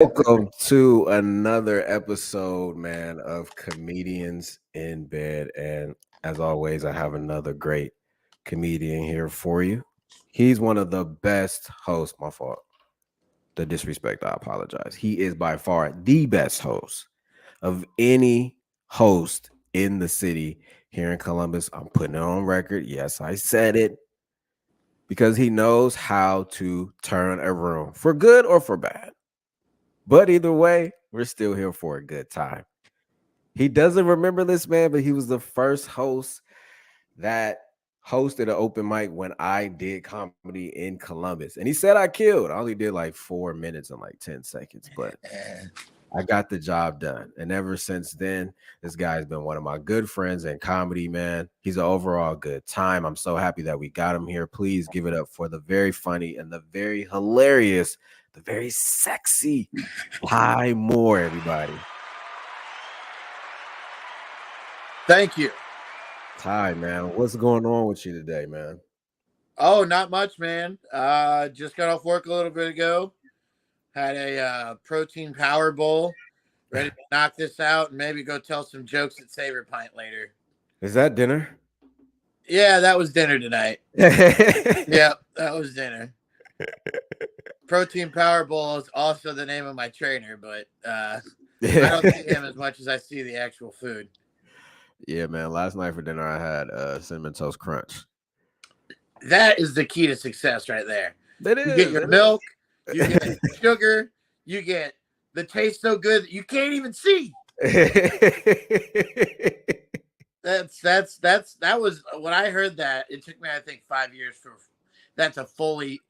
Welcome to another episode, man, of Comedians in Bed. And as always, I have another great comedian here for you. He's one of the best hosts. My fault. The disrespect, I apologize. He is by far the best host of any host in the city here in Columbus. I'm putting it on record. Yes, I said it because he knows how to turn a room for good or for bad. But either way, we're still here for a good time. He doesn't remember this man, but he was the first host that hosted an open mic when I did comedy in Columbus. And he said I killed. I only did like 4 minutes and like 10 seconds, but I got the job done. And ever since then, this guy's been one of my good friends in comedy, man. He's an overall good time. I'm so happy that we got him here. Please give it up for the very funny and the very hilarious, the very sexy Ty Moore, everybody. Thank you. Ty, man, what's going on with you today, man? Oh, not much, man. Just got off work a little bit ago. Had a protein power bowl. Ready to knock this out and maybe go tell some jokes at Saber Pint later. Is that dinner? Yeah, that was dinner tonight. Yep, that was dinner. Protein power bowl is also the name of my trainer, but I don't see him as much as I see the actual food. Yeah, man. Last night for dinner, I had cinnamon toast crunch. That is the key to success right there. That is. You get your milk, you get sugar, you get the taste so good that you can't even see. That was when I heard that. It took me, I think, 5 years for that to fully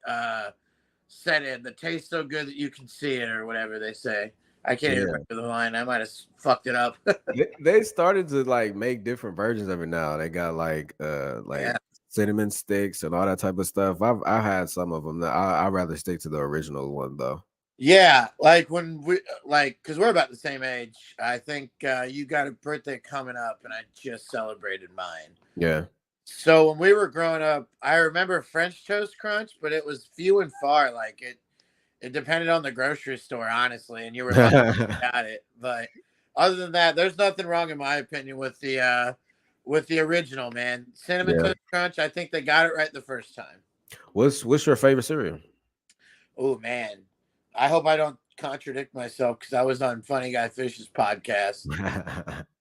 set in. The taste so good that you can see it, or whatever they say. I can't even remember the line. I might have fucked it up. They started to like make different versions of it now. They got like cinnamon sticks and all that type of stuff. I had some of them. I'd rather stick to the original one though. Yeah, like when we because we're about the same age. I think you got a birthday coming up, and I just celebrated mine. Yeah. So when we were growing up, I remember French toast crunch, but it was few and far. Like it depended on the grocery store, honestly, and you were lucky you got it. But other than that, there's nothing wrong, in my opinion, with the original, man. Cinnamon toast crunch. I think they got it right the first time. What's your favorite cereal? Oh man, I hope I don't contradict myself because I was on Funny Guy Fish's podcast,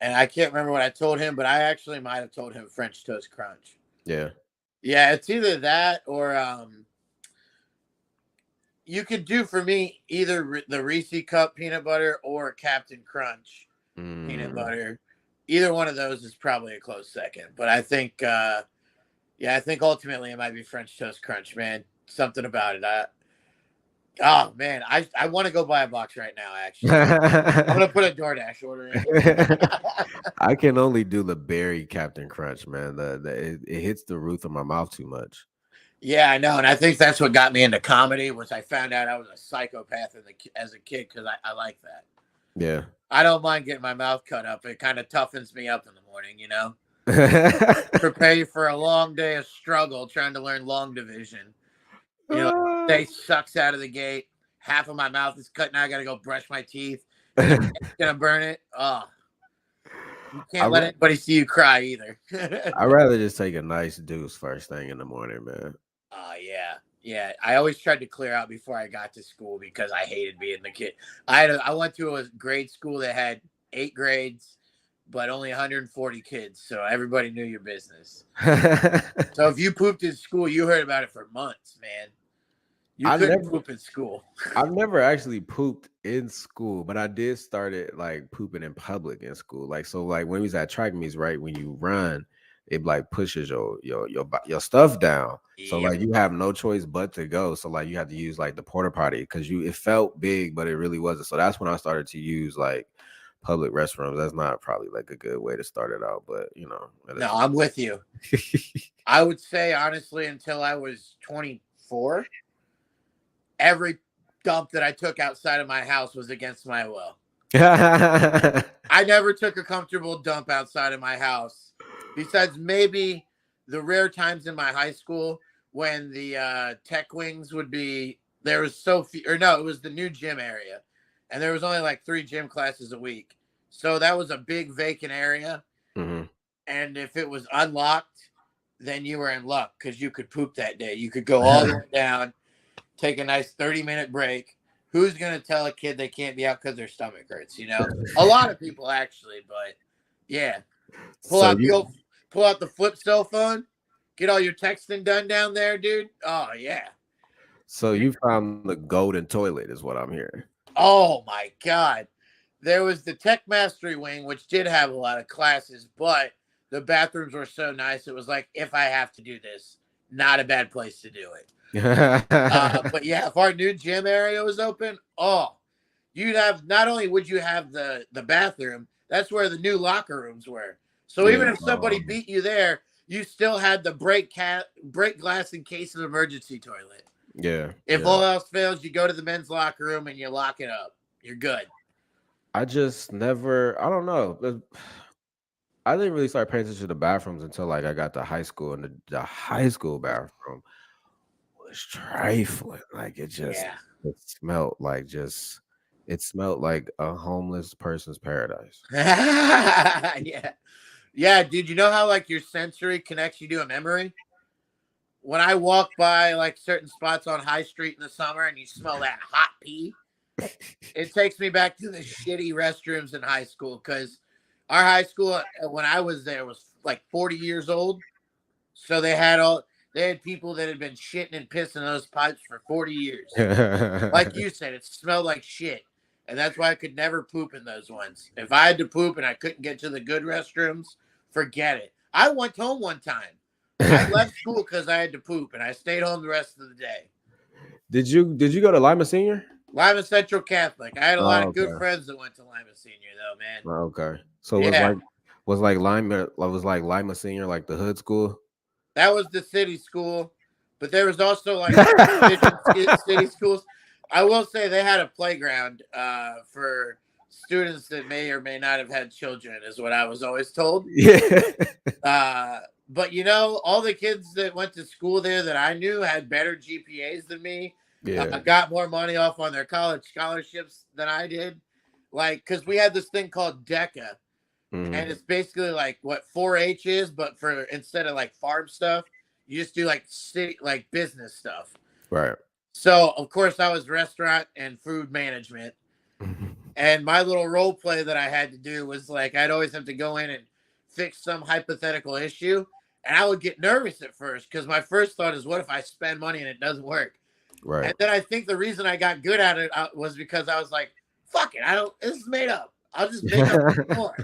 and I can't remember what I told him, but I actually might have told him French toast crunch. Yeah, it's either that or you could do for me either the Reese Cup peanut butter or Captain Crunch peanut butter. Either one of those is probably a close second, but I think, I think ultimately it might be French toast crunch, man. Something about it. Oh man, I want to go buy a box right now. Actually, I'm gonna put a DoorDash order in. I can only do the berry Captain Crunch, man. It hits the roof of my mouth too much. Yeah, I know, and I think that's what got me into comedy. Was I found out I was a psychopath as a kid because I like that. Yeah, I don't mind getting my mouth cut up. It kind of toughens me up in the morning, you know. Prepare you for a long day of struggle trying to learn long division. You know, day sucks out of the gate. Half of my mouth is cut. Now I got to go brush my teeth. It's gonna burn it. Oh, you can't let anybody see you cry either. I'd rather just take a nice deuce first thing in the morning, man. Yeah. I always tried to clear out before I got to school because I hated being the kid. I went to a grade school that had 8 grades, but only 140 kids, so everybody knew your business. So if you pooped in school, you heard about it for months, man. You couldn't poop in school. I've never actually pooped in school, but I did start it like pooping in public in school. Like when we was at track meets, right? When you run, it like pushes your stuff down. Yep. So like you have no choice but to go. So like you have to use like the porta potty because it felt big, but it really wasn't. So that's when I started to use like public restrooms. That's not probably like a good way to start it out, but you know. No, I'm with you. I would say honestly, until I was 24, every dump that I took outside of my house was against my will. I never took a comfortable dump outside of my house, besides maybe the rare times in my high school when the tech wings would be, there was so few, or no, it was the new gym area. and there was only like 3 gym classes a week. So that was a big vacant area. Mm-hmm. And if it was unlocked, then you were in luck because you could poop that day. You could go all the way down, take a nice 30-minute break. Who's going to tell a kid they can't be out because their stomach hurts? A lot of people actually, but yeah. Pull So out the flip cell phone, get all your texting done down there, dude. Oh yeah. So you found the golden toilet is what I'm hearing. Oh my God. There was the Tech Mastery wing, which did have a lot of classes, but the bathrooms were so nice. It was like, if I have to do this, not a bad place to do it. But yeah, if our new gym area was open, you'd have, not only would you have the bathroom, that's where the new locker rooms were. So even if somebody beat you there, you still had the break glass in case of emergency toilet. Yeah. If all else fails, you go to the men's locker room and you lock it up. You're good. I just never, I don't know. I didn't really start paying attention to bathrooms until like I got to high school, and the high school bathroom was trifling. Like it smelled like it smelled like a homeless person's paradise. Yeah. Yeah, dude, you know how like your sensory connects you to a memory? When I walk by like certain spots on High Street in the summer and you smell that hot pee, it takes me back to the shitty restrooms in high school, because our high school when I was there was like 40 years old. So they had people that had been shitting and pissing in those pipes for 40 years. Like you said, it smelled like shit. And that's why I could never poop in those ones. If I had to poop and I couldn't get to the good restrooms, forget it. I went home one time. I left school because I had to poop, and I stayed home the rest of the day. Did you go to Lima Senior? Lima Central Catholic. I had a lot of good friends that went to Lima Senior, though, man. Okay. So was Lima Senior like the hood school? That was the city school, but there was also like city schools. I will say they had a playground for students that may or may not have had children, is what I was always told. Yeah. But all the kids that went to school there that I knew had better GPAs than me. Yeah. Got more money off on their college scholarships than I did. Like, because we had this thing called DECA. Mm-hmm. And it's basically like what 4-H is, but for instead of like farm stuff, you just do like business stuff. Right. So of course I was restaurant and food management. And my little role play that I had to do was like, I'd always have to go in and fix some hypothetical issue. And I would get nervous at first, because my first thought is, what if I spend money and it doesn't work? Right. And then I think the reason I got good at it was because I was like, fuck it. This is made up. I'll just make up more.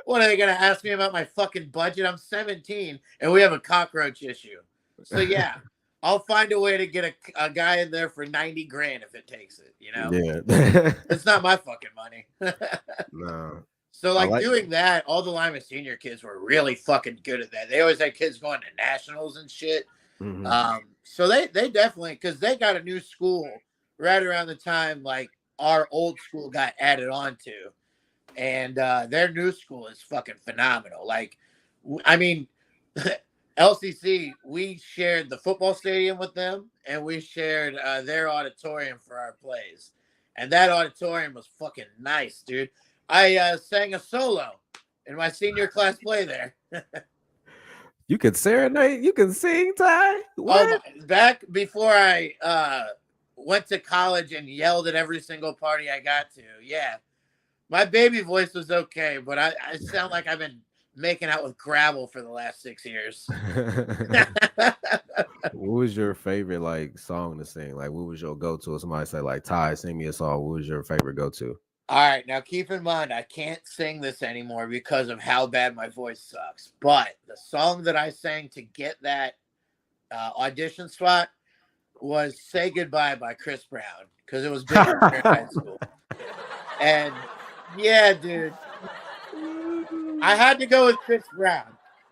What, are they going to ask me about my fucking budget? I'm 17 and we have a cockroach issue. So yeah, I'll find a way to get a guy in there for 90 grand if it takes it, Yeah. It's not my fucking money. No. So like doing that, all the Lima Senior kids were really fucking good at that. They always had kids going to nationals and shit. Mm-hmm. So they definitely, because they got a new school right around the time like our old school got added on to. And their new school is fucking phenomenal. Like, I mean, LCC, we shared the football stadium with them, and we shared their auditorium for our plays. And that auditorium was fucking nice, dude. I sang a solo in my senior class play there. You can serenade, you can sing, Ty. What? Back before I went to college and yelled at every single party I got to, yeah. My baby voice was okay, but I sound like I've been making out with gravel for the last 6 years. What was your favorite like song to sing? Like, what was your go-to? If somebody said like, Ty, sing me a song, what was your favorite go-to? All right, now keep in mind, I can't sing this anymore because of how bad my voice sucks. But the song that I sang to get that audition spot was "Say Goodbye" by Chris Brown, because it was big in high school. And yeah, dude, I had to go with Chris Brown,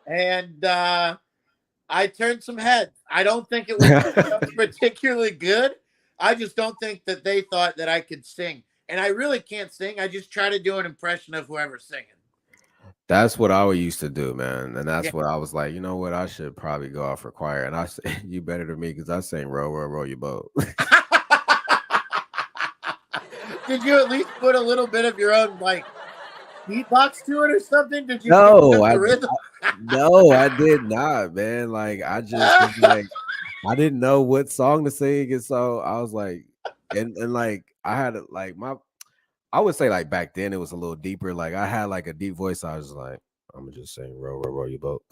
and I turned some heads. I don't think it was particularly good. I just don't think that they thought that I could sing. And I really can't sing. I just try to do an impression of whoever's singing. That's what I used to do, man. And that's what I was like, you know what? I should probably go off for choir. And I said, you better than me, because I sang Row, Row, Row Your Boat. Did you at least put a little bit of your own like beatbox to it or something? Did you pick No, up the rhythm? no, I did not, man. Like I just was like, I didn't know what song to sing, and so I was like, and like I had like I would say like back then it was a little deeper. Like I had like a deep voice. I was like, I'm gonna just sing "Row, row, row your boat."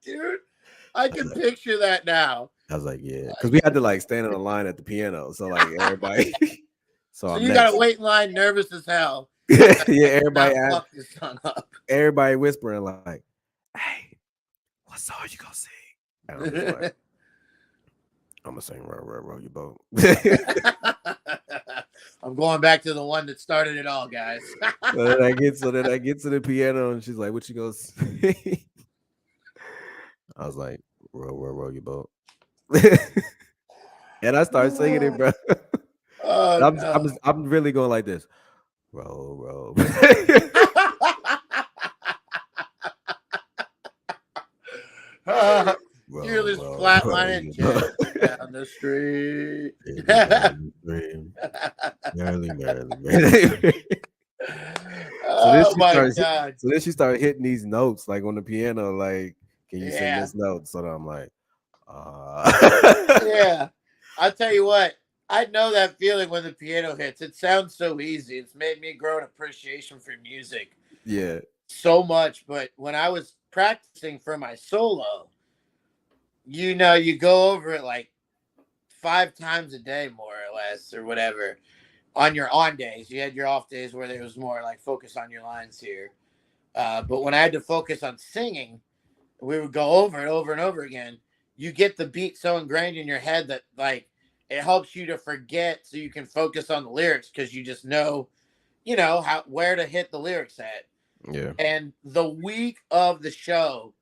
Dude, I can picture that now. I was like, yeah, because we had to like stand in a line at the piano, so like everybody. So So I'm you next. gotta wait in line, nervous as hell. Yeah, I everybody cannot asked, fuck this song up. everybody whispering like, "Hey, what song you gonna sing?" And I'm just like, I'm gonna sing "Row, row, row your boat." I'm going back to the one that started it all, guys. so then I get to the piano and she's like, "What you gonna sing?" I was like, "Row, row, row your boat," and I started singing it, bro. Oh no. I'm really going like this. Row, row. You're Row, just row flatlining your boat. just down the street. Merrily, merrily, merrily. Oh my god. So then she started hitting these notes like on the piano, like, can you sing Yeah. this note? So then I'm like, Yeah. I'll tell you what, I know that feeling when the piano hits. It sounds so easy. It's made me grow an appreciation for music yeah. so much. But when I was practicing for my solo, you go over it like 5 times a day, more or less, or whatever. On your on days, you had your off days where there was more like focus on your lines here. But when I had to focus on singing, we would go over it over and over again. You get the beat so ingrained in your head that like it helps you to forget, so you can focus on the lyrics because you just know, how where to hit the lyrics at. Yeah. And the week of the show,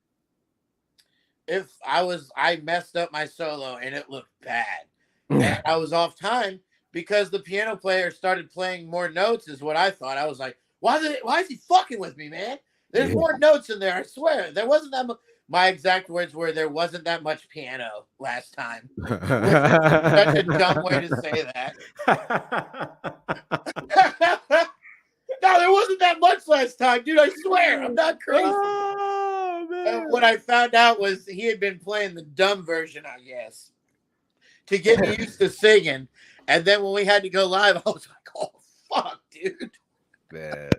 if I messed up my solo and it looked bad, and I was off time because the piano player started playing more notes, is what I thought. I was like, why is he fucking with me, man? There's Yeah. more notes in there. I swear there wasn't that much. My exact words were, there wasn't that much piano last time, which is such a dumb way to say that. No, there wasn't that much last time, dude. I swear, I'm not crazy. Oh, And man. what I found out was he had been playing the dumb version, I guess, to get me used to singing. And then when we had to go live, I was like, oh, fuck, dude. Man.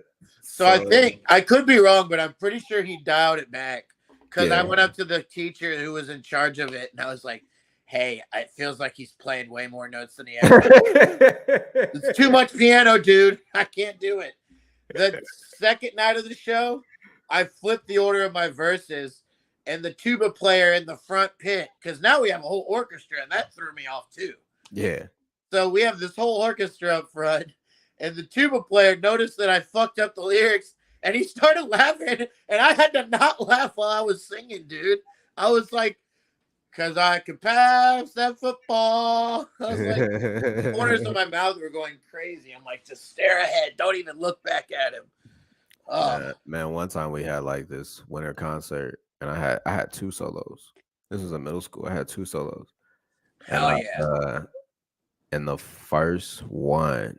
So I think, I could be wrong, but I'm pretty sure he dialed it back. Because I went up to the teacher who was in charge of it, and I was like, hey, it feels like he's playing way more notes than he ever. It's too much piano, dude. I can't do it. The second night of the show, I flipped the order of my verses, and the tuba player in the front pit, because now we have a whole orchestra, and that threw me off too. Yeah. So we have this whole orchestra up front, and the tuba player noticed that I fucked up the lyrics, and he started laughing, and I had to not laugh while I was singing, dude. I was like, because I could pass that football. I was like, the corners of my mouth were going crazy. I'm like, just stare ahead. Don't even look back at him. Man, one time we had like this winter concert, and I had 2 solos. This was in middle school. I had 2 solos. Hell yeah. And the first one,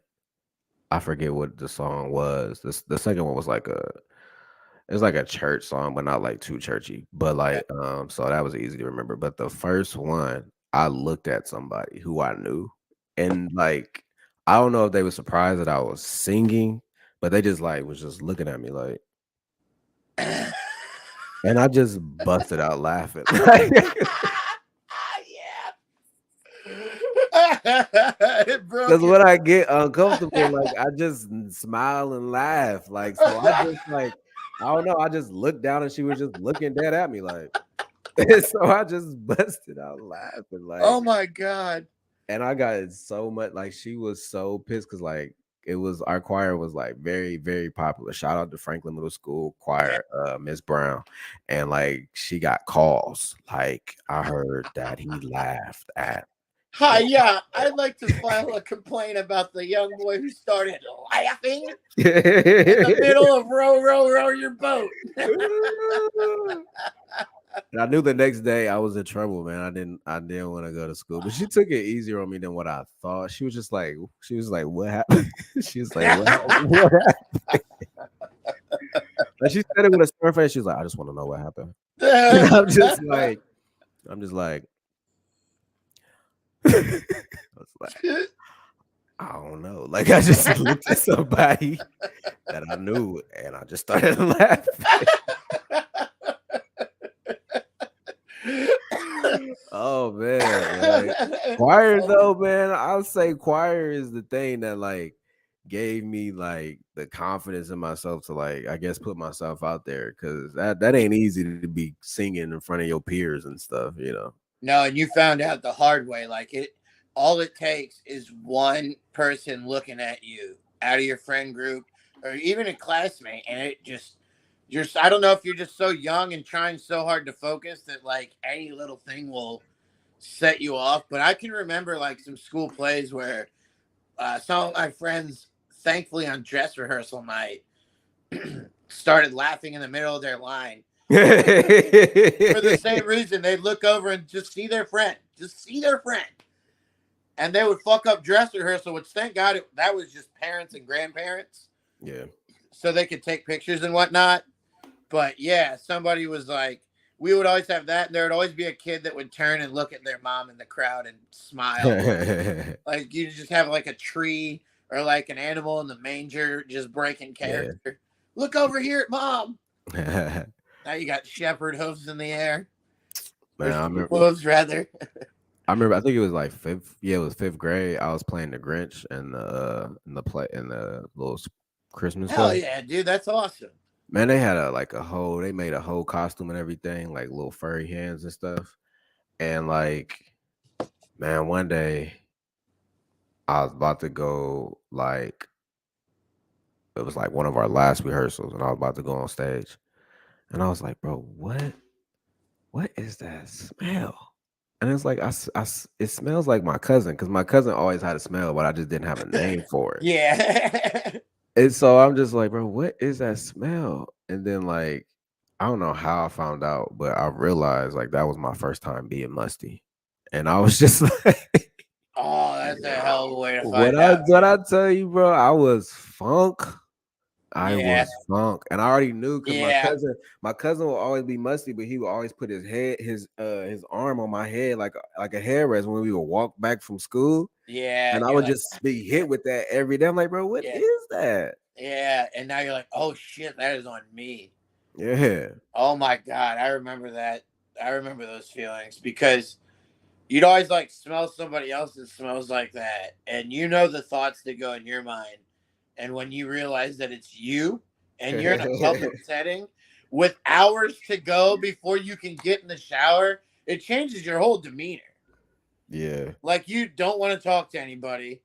I forget what the song was. The second one was like it was like a church song, but not like too churchy. But like so that was easy to remember. But the first one, I looked at somebody who I knew, and like I don't know if they were surprised that I was singing, but they just like was just looking at me like, and I just busted out laughing. Because when I get uncomfortable, like I just smile and laugh. Like, so I just like, I don't know, I just looked down and she was just looking dead at me, like, so I just busted out laughing, like, oh my God. and I got so much, like, she was so pissed because like it was our choir was like very, very popular. Shout out to Franklin Middle School choir, Miss Brown, and like she got calls. Like I heard that he laughed at. Hi, yeah, I'd like to file a complaint about the young boy who started laughing in the middle of row, row, row your boat. And I knew the next day I was in trouble, man. I didn't want to go to school. But she took it easier on me than what I thought. She was like, what happened? She was like, what happened? What happened? Like she said it with a stern face. She was like, I just want to know what happened. And I'm just like, I was like, I don't know. Like I just looked at somebody that I knew and I just started laughing. Oh man, like choir though, man. I'll say choir is the thing that like gave me like the confidence in myself to like I guess put myself out there because that ain't easy to be singing in front of your peers and stuff, you know. No, and you found out the hard way. Like all it takes is one person looking at you out of your friend group or even a classmate, and it just I don't know if you're just so young and trying so hard to focus that like any little thing will set you off. But I can remember like some school plays where some of my friends, thankfully on dress rehearsal night, started laughing in the middle of their line for the same reason. They'd look over and just see their friend, and they would fuck up dress rehearsal, which thank God that was just parents and grandparents. Yeah. So they could take pictures and whatnot. But yeah, somebody was like, we would always have that. And there would always be a kid that would turn and look at their mom in the crowd and smile. Like you just have like a tree or like an animal in the manger just breaking character. Yeah. Look over here at mom. Now you got shepherd hooves in the air. Man, I remember, hooves rather. I remember. I think it was like fifth. Yeah, it was fifth grade. I was playing the Grinch and the little Christmas. Hell play. Yeah, dude, that's awesome. Man, they had they made a whole costume and everything, like little furry hands and stuff. And like, man, one day I was about to go like, it was like one of our last rehearsals, and I was about to go on stage, and I was like, bro, what is that smell? And it's like, it smells like my cousin, because my cousin always had a smell, but I just didn't have a name for it. Yeah. And so I'm just like, bro, what is that smell? And then like, I don't know how I found out, but I realized like that was my first time being musty. And I was just like, oh, that's a hell of a way to find out. What I tell you, bro, I was funk. I was funk, and I already knew because my cousin will always be musty, but he would always put his arm on my head like a headrest when we would walk back from school. Yeah, and I would just be hit with that every day. I'm like, bro, what is that? Yeah, and now you're like, oh shit, that is on me. Yeah. Oh my god, I remember that. I remember those feelings because you'd always like smell somebody else that smells like that, and you know the thoughts that go in your mind. And when you realize that it's you and you're in a public setting with hours to go before you can get in the shower, it changes your whole demeanor. Yeah. Like you don't want to talk to anybody.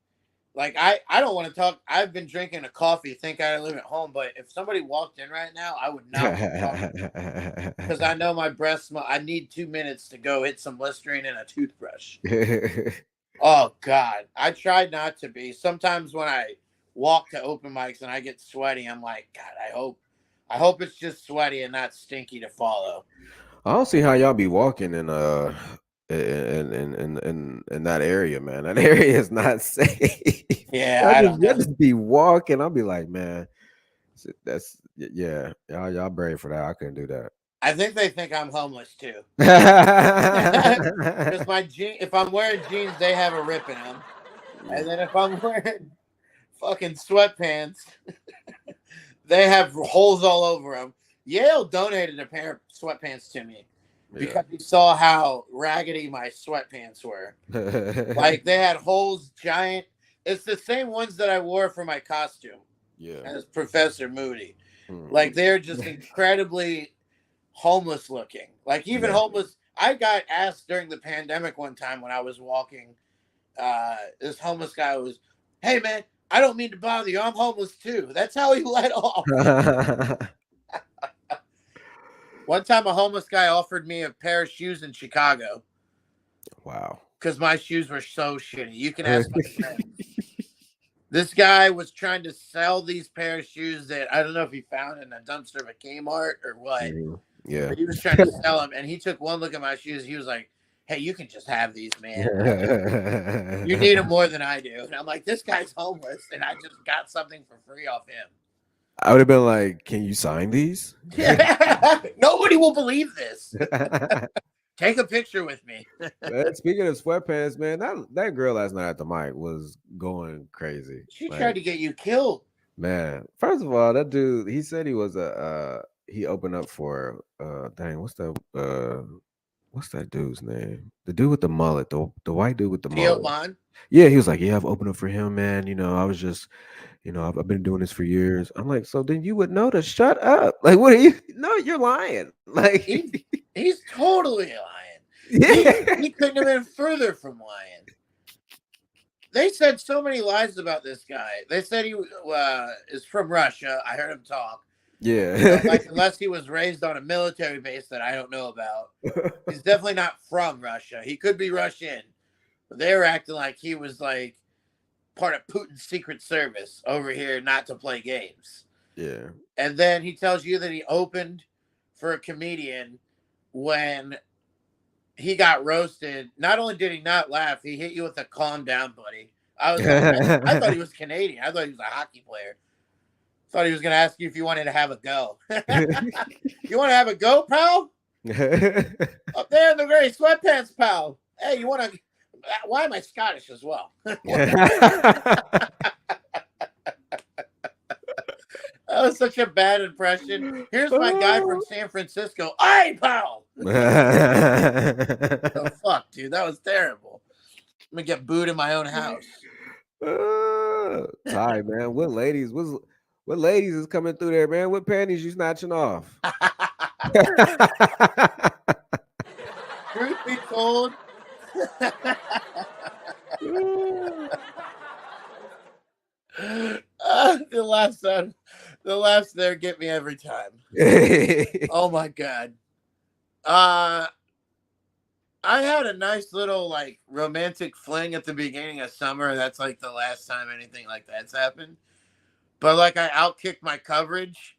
Like I don't want to talk. I've been drinking a coffee, think I live at home, but if somebody walked in right now, I would not want to talk because I know my breath smell. I need 2 minutes to go hit some Listerine and a toothbrush. Oh God. I tried not to be. Sometimes when I walk to open mics and I get sweaty, I'm like, God, I hope it's just sweaty and not stinky to follow. I don't see how y'all be walking in that area, man. That area is not safe. Yeah, I don't know. Just be walking. I'll be like, man, y'all brave for that. I couldn't do that. I think they think I'm homeless too. Because if I'm wearing jeans, they have a rip in them, and then if I'm wearing fucking sweatpants, they have holes all over them. Yale donated a pair of sweatpants to me because he saw how raggedy my sweatpants were. Like they had holes, giant. It's the same ones that I wore for my costume. Yeah, as Professor Moody. Like they're just incredibly homeless looking. Like even homeless. I got asked during the pandemic one time when I was walking. This homeless guy was, "Hey man, I don't mean to bother you. I'm homeless too." That's how he let off. One time a homeless guy offered me a pair of shoes in Chicago. Wow. Because my shoes were so shitty. You can ask my friend. This guy was trying to sell these pair of shoes that I don't know if he found in a dumpster of a Kmart or what. Yeah. But he was trying to sell them, and he took one look at my shoes. He was like, "Hey, you can just have these, man. You need them more than I do." And I'm like, "This guy's homeless, and I just got something for free off him." I would have been like, "Can you sign these?" Nobody will believe this. Take a picture with me. Man, speaking of sweatpants, man, that girl last night at the mic was going crazy. She tried Like, to get you killed. man, first of all, that dude, he said he was he opened up for dang, what's that dude's name? The dude with the mullet, the white dude with the Theo mullet. Vaughn. Yeah, he was like, "Yeah, I've opened up for him, man. You know, I was just, I've been doing this for years." I'm like, "So then you would know to shut up. Like, what are you? No, you're lying. Like, He's totally lying. yeah, He couldn't have been further from lying. They said so many lies about this guy. They said he is from Russia. I heard him talk. yeah, Like, unless he was raised on a military base that I don't know about. He's definitely not from Russia. He could be Russian. But they were acting like he was like part of Putin's secret service over here not to play games. yeah." And then he tells you that he opened for a comedian when he got roasted. Not only did he not laugh, he hit you with a calm down, buddy. I thought he was Canadian. I thought he was a hockey player. Thought he was going to ask you if you wanted to have a go. You want to have a go, pal? Up there in the gray sweatpants, pal. Hey, you want to? Why am I Scottish as well? That was such a bad impression. Here's my guy from San Francisco. Hey, pal. Oh, fuck, dude. That was terrible. I'm going to get booed in my own house. Sorry, man. What ladies is coming through there, man? What panties you snatching off? Truth be told, the laughs there get me every time. Oh my god. I had a nice little like romantic fling at the beginning of summer. That's like the last time anything like that's happened. But like I outkicked my coverage,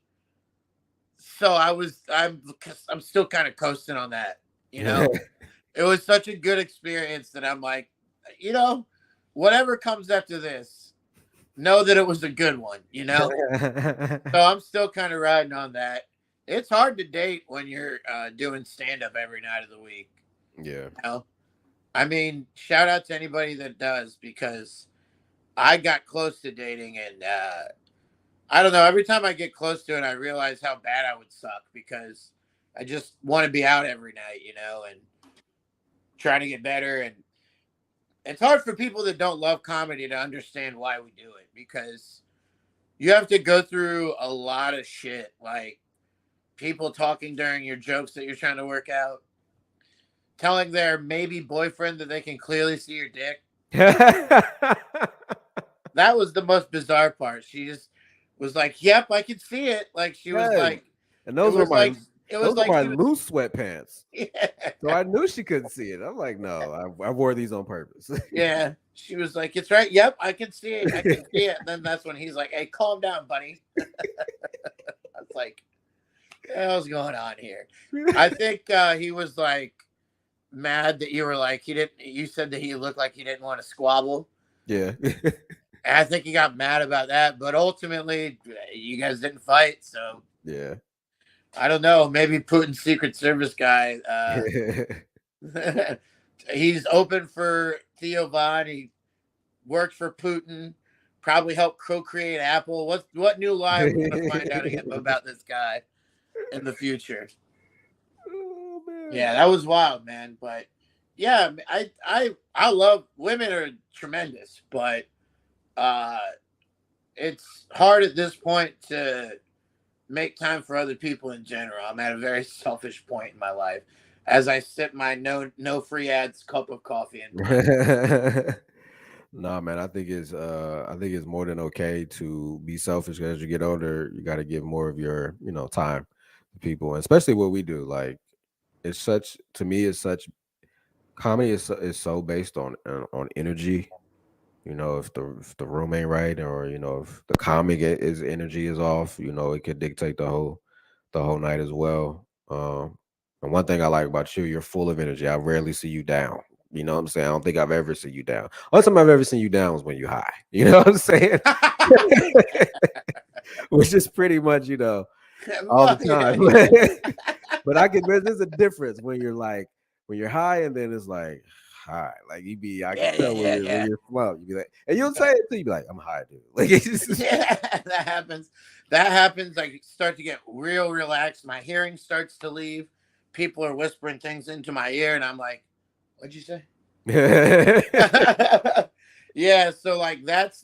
so I'm still kind of coasting on that. You know, it was such a good experience that I'm like, whatever comes after this, know that it was a good one. So I'm still kind of riding on that. It's hard to date when you're doing stand up every night of the week. Yeah. I mean, shout out to anybody that does, because I got close to dating, and I don't know. Every time I get close to it, I realize how bad I would suck, because I just want to be out every night, and trying to get better. And it's hard for people that don't love comedy to understand why we do it, because you have to go through a lot of shit, like people talking during your jokes that you're trying to work out, telling their maybe boyfriend that they can clearly see your dick. That was the most bizarre part. She just was like, "Yep, I can see it." Like she was like, and those were my my loose sweatpants. Yeah. So I knew she couldn't see it. I'm like, no, I wore these on purpose. Yeah. She was like, "It's right. Yep, I can see it. I can see it." And then that's when he's like, "Hey, calm down, buddy." I was like, "What the hell's going on here?" I think he was like mad that you were like, you said that he looked like he didn't want to squabble. Yeah. And I think he got mad about that, but ultimately you guys didn't fight. So yeah. I don't know. Maybe Putin's Secret Service guy. He's open for Theo Vaughn. He worked for Putin. Probably helped co-create Apple. What new lie are we going to find out about this guy in the future? Oh, man. Yeah, that was wild, man. But yeah, I love, women are tremendous, but it's hard at this point to make time for other people in general. I'm at a very selfish point in my life as I sip my no free ads cup of coffee. No, man, I think it's more than okay to be selfish. As you get older, you got to give more of your time to people, and especially what we do. Like, it's such, to me, it's such, comedy is so based on energy. If the room ain't right, or if the comic is energy is off, it could dictate the whole night as well. Um, and one thing I like about you, you're full of energy. I rarely see you down. You know what I'm saying? I don't think I've ever seen you down. Only time I've ever seen you down was when you're high. You know what I'm saying? Which is pretty much, all the Well, time. yeah, yeah. But there's a difference when you're like when you're high and then it's like high. Like I can Yeah, yeah, tell when yeah, you're yeah. slumped. You be like, and you'll say it too. You be like, I'm high, dude. Like it's just Yeah, that happens. That happens. I start to get real relaxed. My hearing starts to leave. People are whispering things into my ear, and I'm like, "What'd you say?" Yeah. So like that's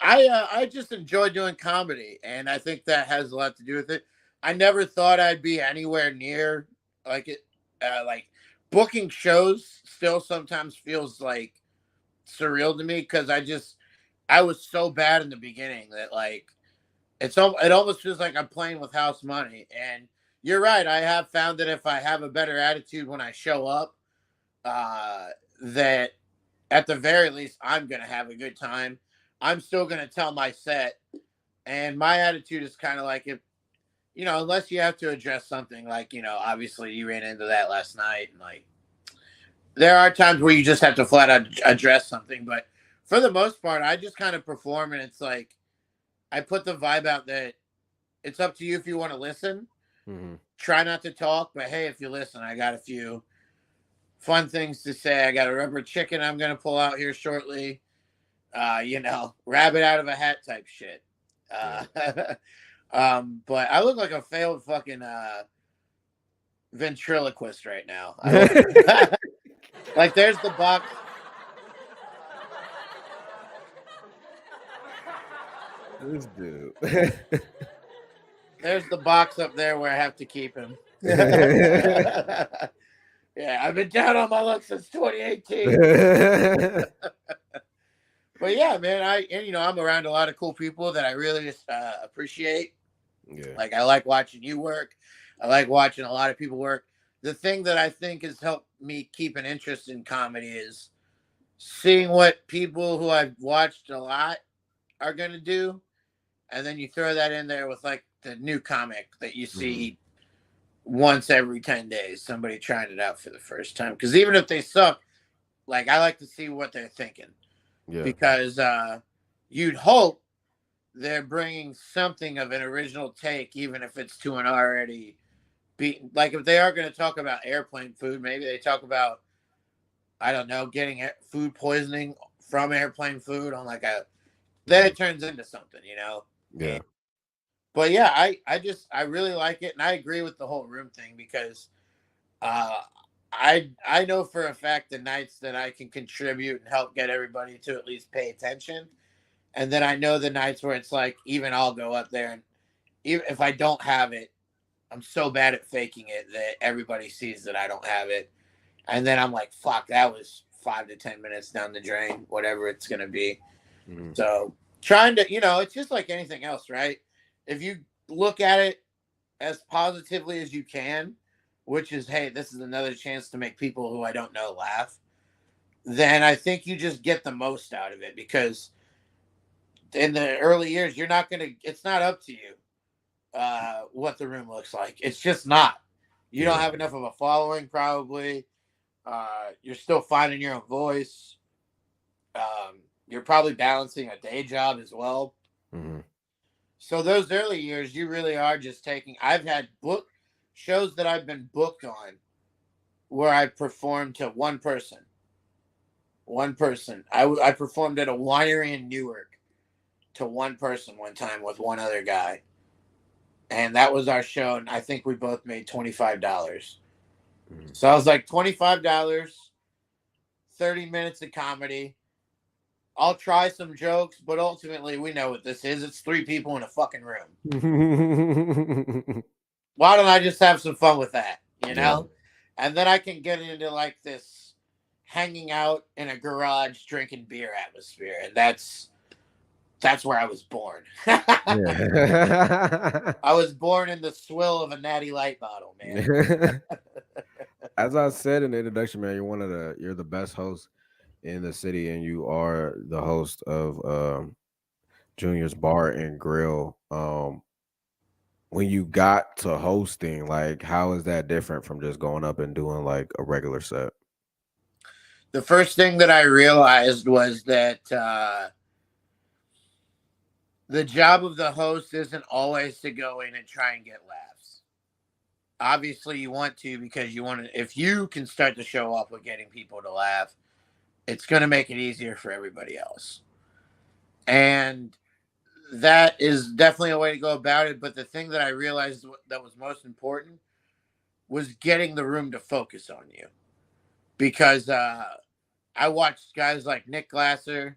I just enjoy doing comedy, and I think that has a lot to do with it. I never thought I'd be anywhere near like it. Like booking shows still sometimes feels like surreal to me because I was so bad in the beginning that like it almost feels like I'm playing with house money. And you're right, I have found that if I have a better attitude when I show up, uh, that at the very least I'm gonna have a good time. I'm still gonna tell my set, and my attitude is kind of like if unless you have to address something like obviously you ran into that last night and like there are times where you just have to flat out address something, but for the most part, I just kind of perform, and it's like I put the vibe out that it's up to you if you want to listen. Mhm. Try not to talk, but hey, if you listen, I got a few fun things to say. I got a rubber chicken I'm gonna pull out here shortly. Rabbit out of a hat type shit. Yeah. Uh, but I look like a failed fucking ventriloquist right now. I look like there's the box. This dude. There's the box up there where I have to keep him. Yeah, I've been down on my luck since 2018. But yeah, man, I'm around a lot of cool people that I really appreciate. Yeah. Like I like watching you work. I like watching a lot of people work. The thing that I think has helped me keep an interest in comedy is seeing what people who I've watched a lot are gonna do, and then you throw that in there with like the new comic that you Mhm. see once every 10 days, somebody trying it out for the first time. Because even if they suck, like I like to see what they're thinking Yeah. because you'd hope they're bringing something of an original take, even if it's to an already beaten. Like if they are going to talk about airplane food, maybe they talk about, I don't know, getting food poisoning from airplane food on like then Mhm. it turns into something, you know? And, Yeah. but yeah, I really like it. And I agree with the whole room thing because Uh, I know for a fact the nights that I can contribute and help get everybody to at least pay attention, and then I know the nights where it's like even I'll go up there and even if I don't have it, I'm so bad at faking it that everybody sees that I don't have it, and then I'm like, fuck, that was 5 to 10 minutes down the drain, whatever it's gonna be. Mhm. So trying to, it's just like anything else, right? If you look at it as positively as you can, which is, hey, this is another chance to make people who I don't know laugh, then I think you just get the most out of it because in the early years, it's not up to you what the room looks like. It's just not. You don't Yeah. have enough of a following, probably. You're still finding your own voice. You're probably balancing a day job as well. Mhm. So those early years, you really are just taking. I've had book shows that I've been booked on where I performed to one person. One person. I performed at a winery in Newark to one person one time with one other guy, and that was our show. And I think we both made $25. Mhm. So I was like, $25, 30 minutes of comedy. I'll try some jokes, but ultimately, we know what this is. It's three people in a fucking room. Why don't I just have some fun with that? You Yeah. know, and then I can get into like this hanging out in a garage drinking beer atmosphere, and that's where I was born. Yeah. I was born in the swill of a natty light bottle, man. As I said in the introduction, man, you're the best host in the city, and you are the host of Junior's Bar and Grill. when you got to hosting, like how is that different from just going up and doing like a regular set? The first thing that I realized was that the job of the host isn't always to go in and try and get laughs. Obviously, you want to because you want to. If you can start to show up with getting people to laugh, it's going to make it easier for everybody else. And that is definitely a way to go about it. But the thing that I realized that was most important was getting the room to focus on you. Because I watched guys like Nick Glasser,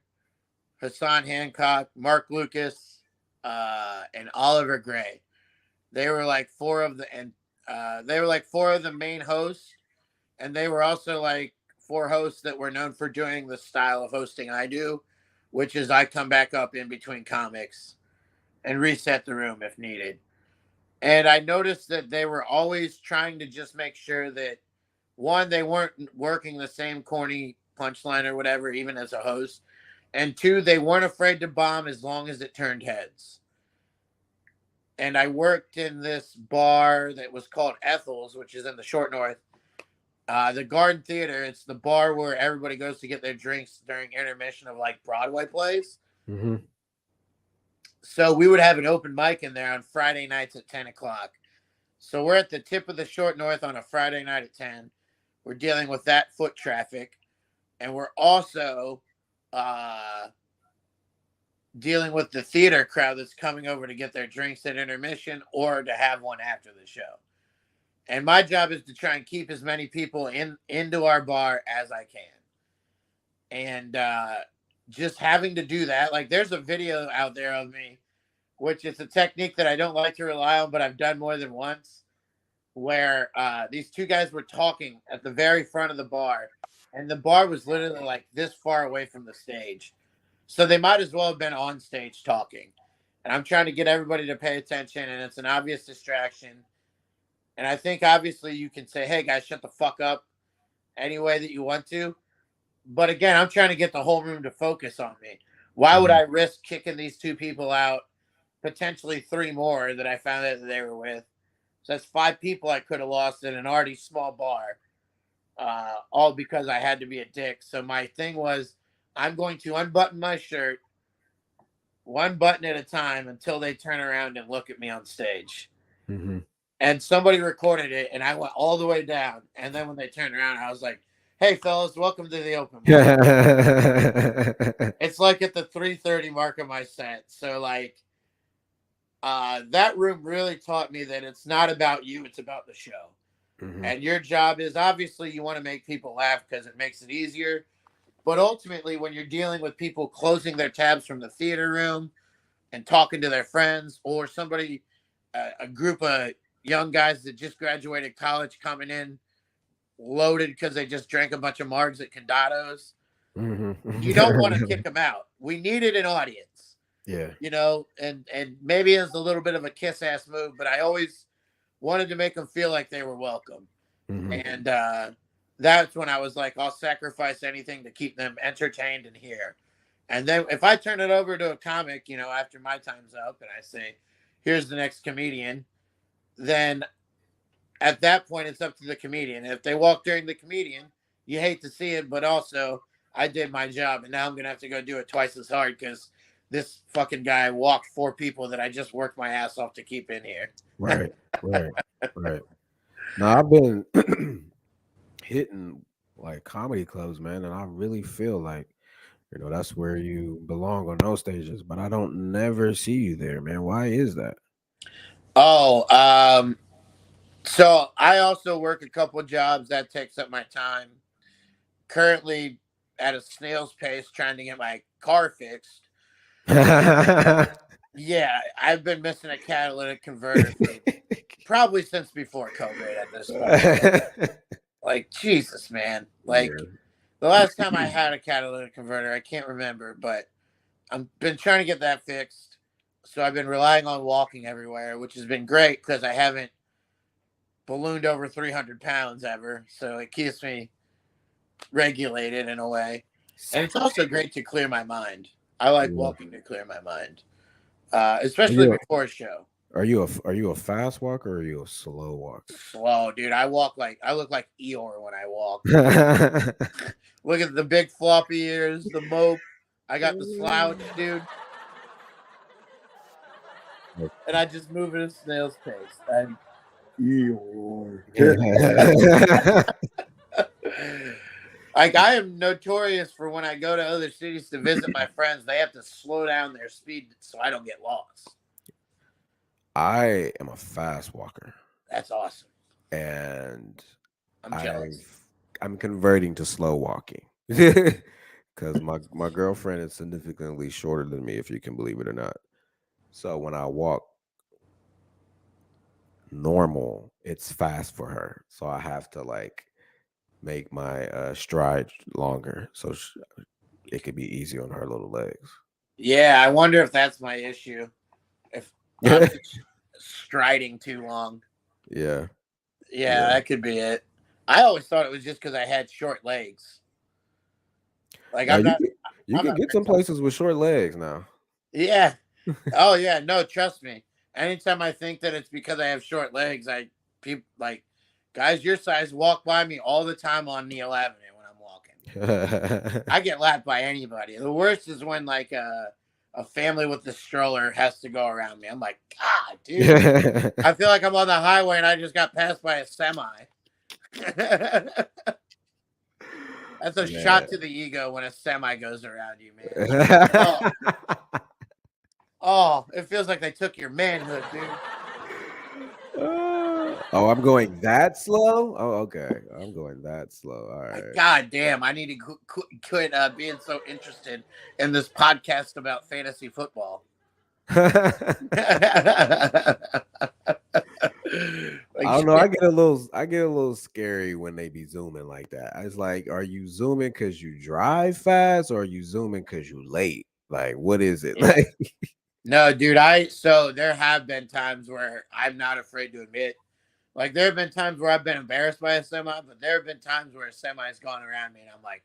Hassan Hancock, Mark Lucas, and Oliver Gray. They were like they were like four of the main hosts, and they were also like four hosts that were known for doing the style of hosting I do, which is I come back up in between comics and reset the room if needed. And I noticed that they were always trying to just make sure that one, they weren't working the same corny punchline or whatever, even as a host. And two, they weren't afraid to bomb as long as it turned heads. And I worked in this bar that was called Ethel's, which is in the Short North. The Garden Theater, it's the bar where everybody goes to get their drinks during intermission of like Broadway plays. Mm-hmm. So we would have an open mic in there on Friday nights at 10 o'clock. So we're at the tip of the Short North on a Friday night at 10. We're dealing with that foot traffic. And we're also dealing with the theater crowd that's coming over to get their drinks at intermission or to have one after the show. And my job is to try and keep as many people into our bar as I can. And just having to do that, like there's a video out there of me, which is a technique that I don't like to rely on, but I've done more than once, where these two guys were talking at the very front of the bar, and the bar was literally like this far away from the stage. So they might as well have been on stage talking. And I'm trying to get everybody to pay attention, and it's an obvious distraction. And I think obviously you can say, hey guys, shut the fuck up any way that you want to. But again, I'm trying to get the whole room to focus on me. Why would I risk kicking these two people out, potentially three more that I found out that they were with? So that's five people I could have lost in an already small bar, all because I had to be a dick. So my thing was, I'm going to unbutton my shirt, one button at a time, until they turn around and look at me on stage. Mm-hmm. And somebody recorded it, and I went all the way down. And then when they turned around, I was like, hey, fellas, welcome to the open mic. It's like at the 3:30 mark of my set. So, like, that room really taught me that it's not about you, it's about the show. Mm-hmm. And your job is, obviously, you want to make people laugh because it makes it easier. But ultimately, when you're dealing with people closing their tabs from the theater room and talking to their friends, or somebody, a group of young guys that just graduated college coming in loaded because they just drank a bunch of margs at Condados, mm-hmm. You don't want to kick them out. We needed an audience. Yeah. You know, and maybe it's a little bit of a kiss-ass move, but I always wanted to make them feel like they were welcome. Mm-hmm. And that's when I was like, I'll sacrifice anything to keep them entertained and here. And then if I turn it over to a comic, you know, after my time's up and I say, here's the next comedian, then at that point, it's up to the comedian. If they walk during the comedian, you hate to see it, but also I did my job, and now I'm going to have to go do it twice as hard because this fucking guy walked four people that I just worked my ass off to keep in here. Right. Now, I've been hitting like comedy clubs, man, and I really feel like, you know, that's where you belong on those stages, but I don't never see you there, man. Why is that? Oh, so I also work a couple of jobs that takes up my time. Currently at a snail's pace trying to get my car fixed. Yeah, I've been missing a catalytic converter for probably since before COVID at this point. Like, Jesus, man. Like, the last time I had a catalytic converter, I can't remember, but I've been trying to get that fixed. So I've been relying on walking everywhere, which has been great because I haven't ballooned over 300 pounds ever. So it keeps me regulated in a way. And it's also great to clear my mind. I like walking to clear my mind, especially before a show. Are you a fast walker or are you a slow walker? Slow, dude. I look like Eeyore when I walk. Look at the big floppy ears, the mope. I got the slouch, dude, and I just move at a snail's pace. I'm Eeyore. Like I am notorious for when I go to other cities to visit my friends, they have to slow down their speed so I don't get lost. I am a fast walker, That's awesome. and I'm jealous. I've I'm converting to slow walking because my girlfriend is significantly shorter than me, if you can believe it or not. So when I walk normal, it's fast for her. So I have to like make my stride longer so it could be easy on her little legs. Yeah, I wonder if that's my issue. If I'm just striding too long. Yeah, Yeah, yeah. that could be it. I always thought it was just because I had short legs. Like Now I'm not. you I'm can not get very some tall. places with short legs now. Yeah. Oh yeah. No, trust me. Anytime I think that it's because I have short legs, people like guys your size walk by me all the time on the 11 when I'm walking. I get lapped by anybody. The worst is when like a family with the stroller has to go around me. I'm like, God, dude. I feel like I'm on the highway and I just got passed by a semi. That's a shot Man. to the ego when a semi goes around you, man. Oh, oh, it feels like they took your manhood, dude. Oh, I'm going that slow? Oh, okay. I'm going that slow. All Like, right. God damn, I need to quit being so interested in this podcast about fantasy football. I Like don't know. shit. I get a little scary when they be zooming like that. It's like, are you zooming because you drive fast, or are you zooming because you late? Like, what is it? Yeah. Like, No, dude, so there have been times where I'm not afraid to admit. Like there have been times where I've been embarrassed by a semi, but there have been times where a semi's gone around me and I'm like,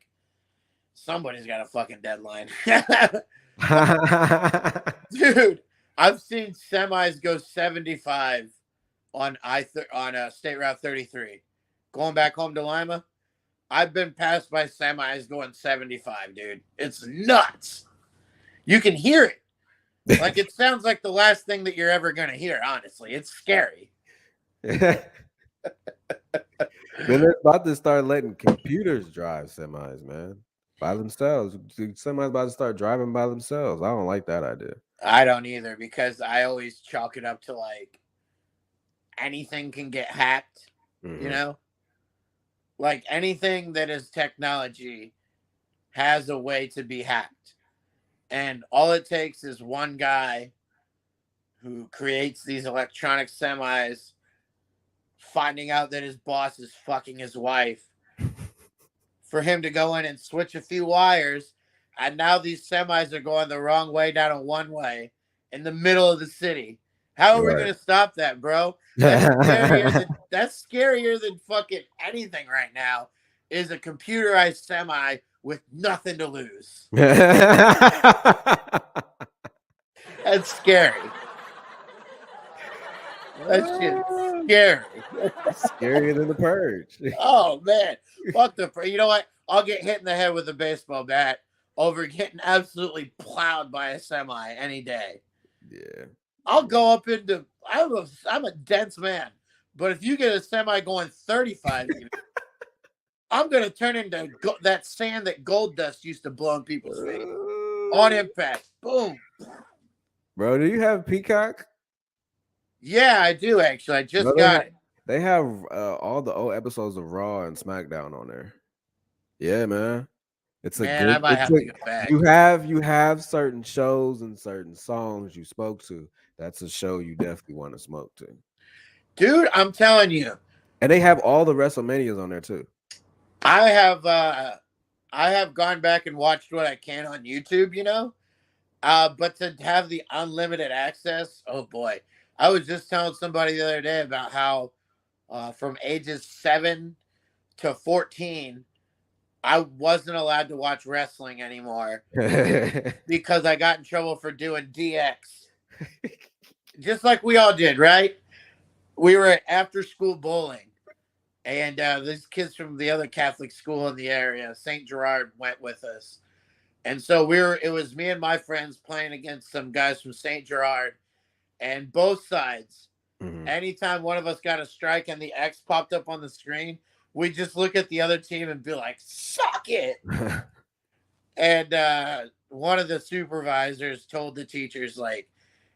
somebody's got a fucking deadline. Dude, I've seen semis go 75 on State Route 33. Going back home to Lima, I've been passed by semis going 75, dude. It's nuts. You can hear it. Like it sounds like the last thing that you're ever gonna hear, honestly. It's scary. then they're about to start letting computers drive semis, man, by themselves. The semis about to start driving by themselves. I don't like that idea. I don't either because I always chalk it up to like anything can get hacked, you Hmm. know? Like anything that is technology has a way to be hacked. And all it takes is one guy who creates these electronic semis finding out that his boss is fucking his wife for him to go in and switch a few wires. And now these semis are going the wrong way down a one way in the middle of the city. How are we Right. gonna stop that, bro? That's scarier than fucking anything right now. Is a computerized semi with nothing to lose. That's scary. That shit's scary. Scarier than the purge. Oh man, fuck the. You know what? I'll get hit in the head with a baseball bat over getting absolutely plowed by a semi any day. Yeah. I'll go up into. I'm a dense man, but if you get a semi going 35, I'm gonna turn into that sand that gold dust used to blow in people's face on impact. Boom. Bro, do you have Peacock? Yeah, I do actually. I Bro, just got it. they have all the old episodes of Raw and SmackDown on there. Yeah, man. It's a Man, I good might it's have a to go back. you have certain shows and certain songs you spoke to. That's a show you definitely want to smoke to. Dude, I'm telling you, And they have all the WrestleManias on there too. I have uh I have gone back and watched what I can on YouTube, you know? But to have the unlimited access, oh boy. I was just telling somebody the other day about how from ages 7 to 14, I wasn't allowed to watch wrestling anymore because I got in trouble for doing DX. just like we all did, right? We were at after school bowling, and these kids from the other Catholic school in the area, St. Gerard, went with us. And so it was me and my friends playing against some guys from St. Gerard, and both sides, anytime one of us got a strike and the X popped up on the screen, we just look at the other team and be like, suck it. And one of the supervisors told the teachers, like,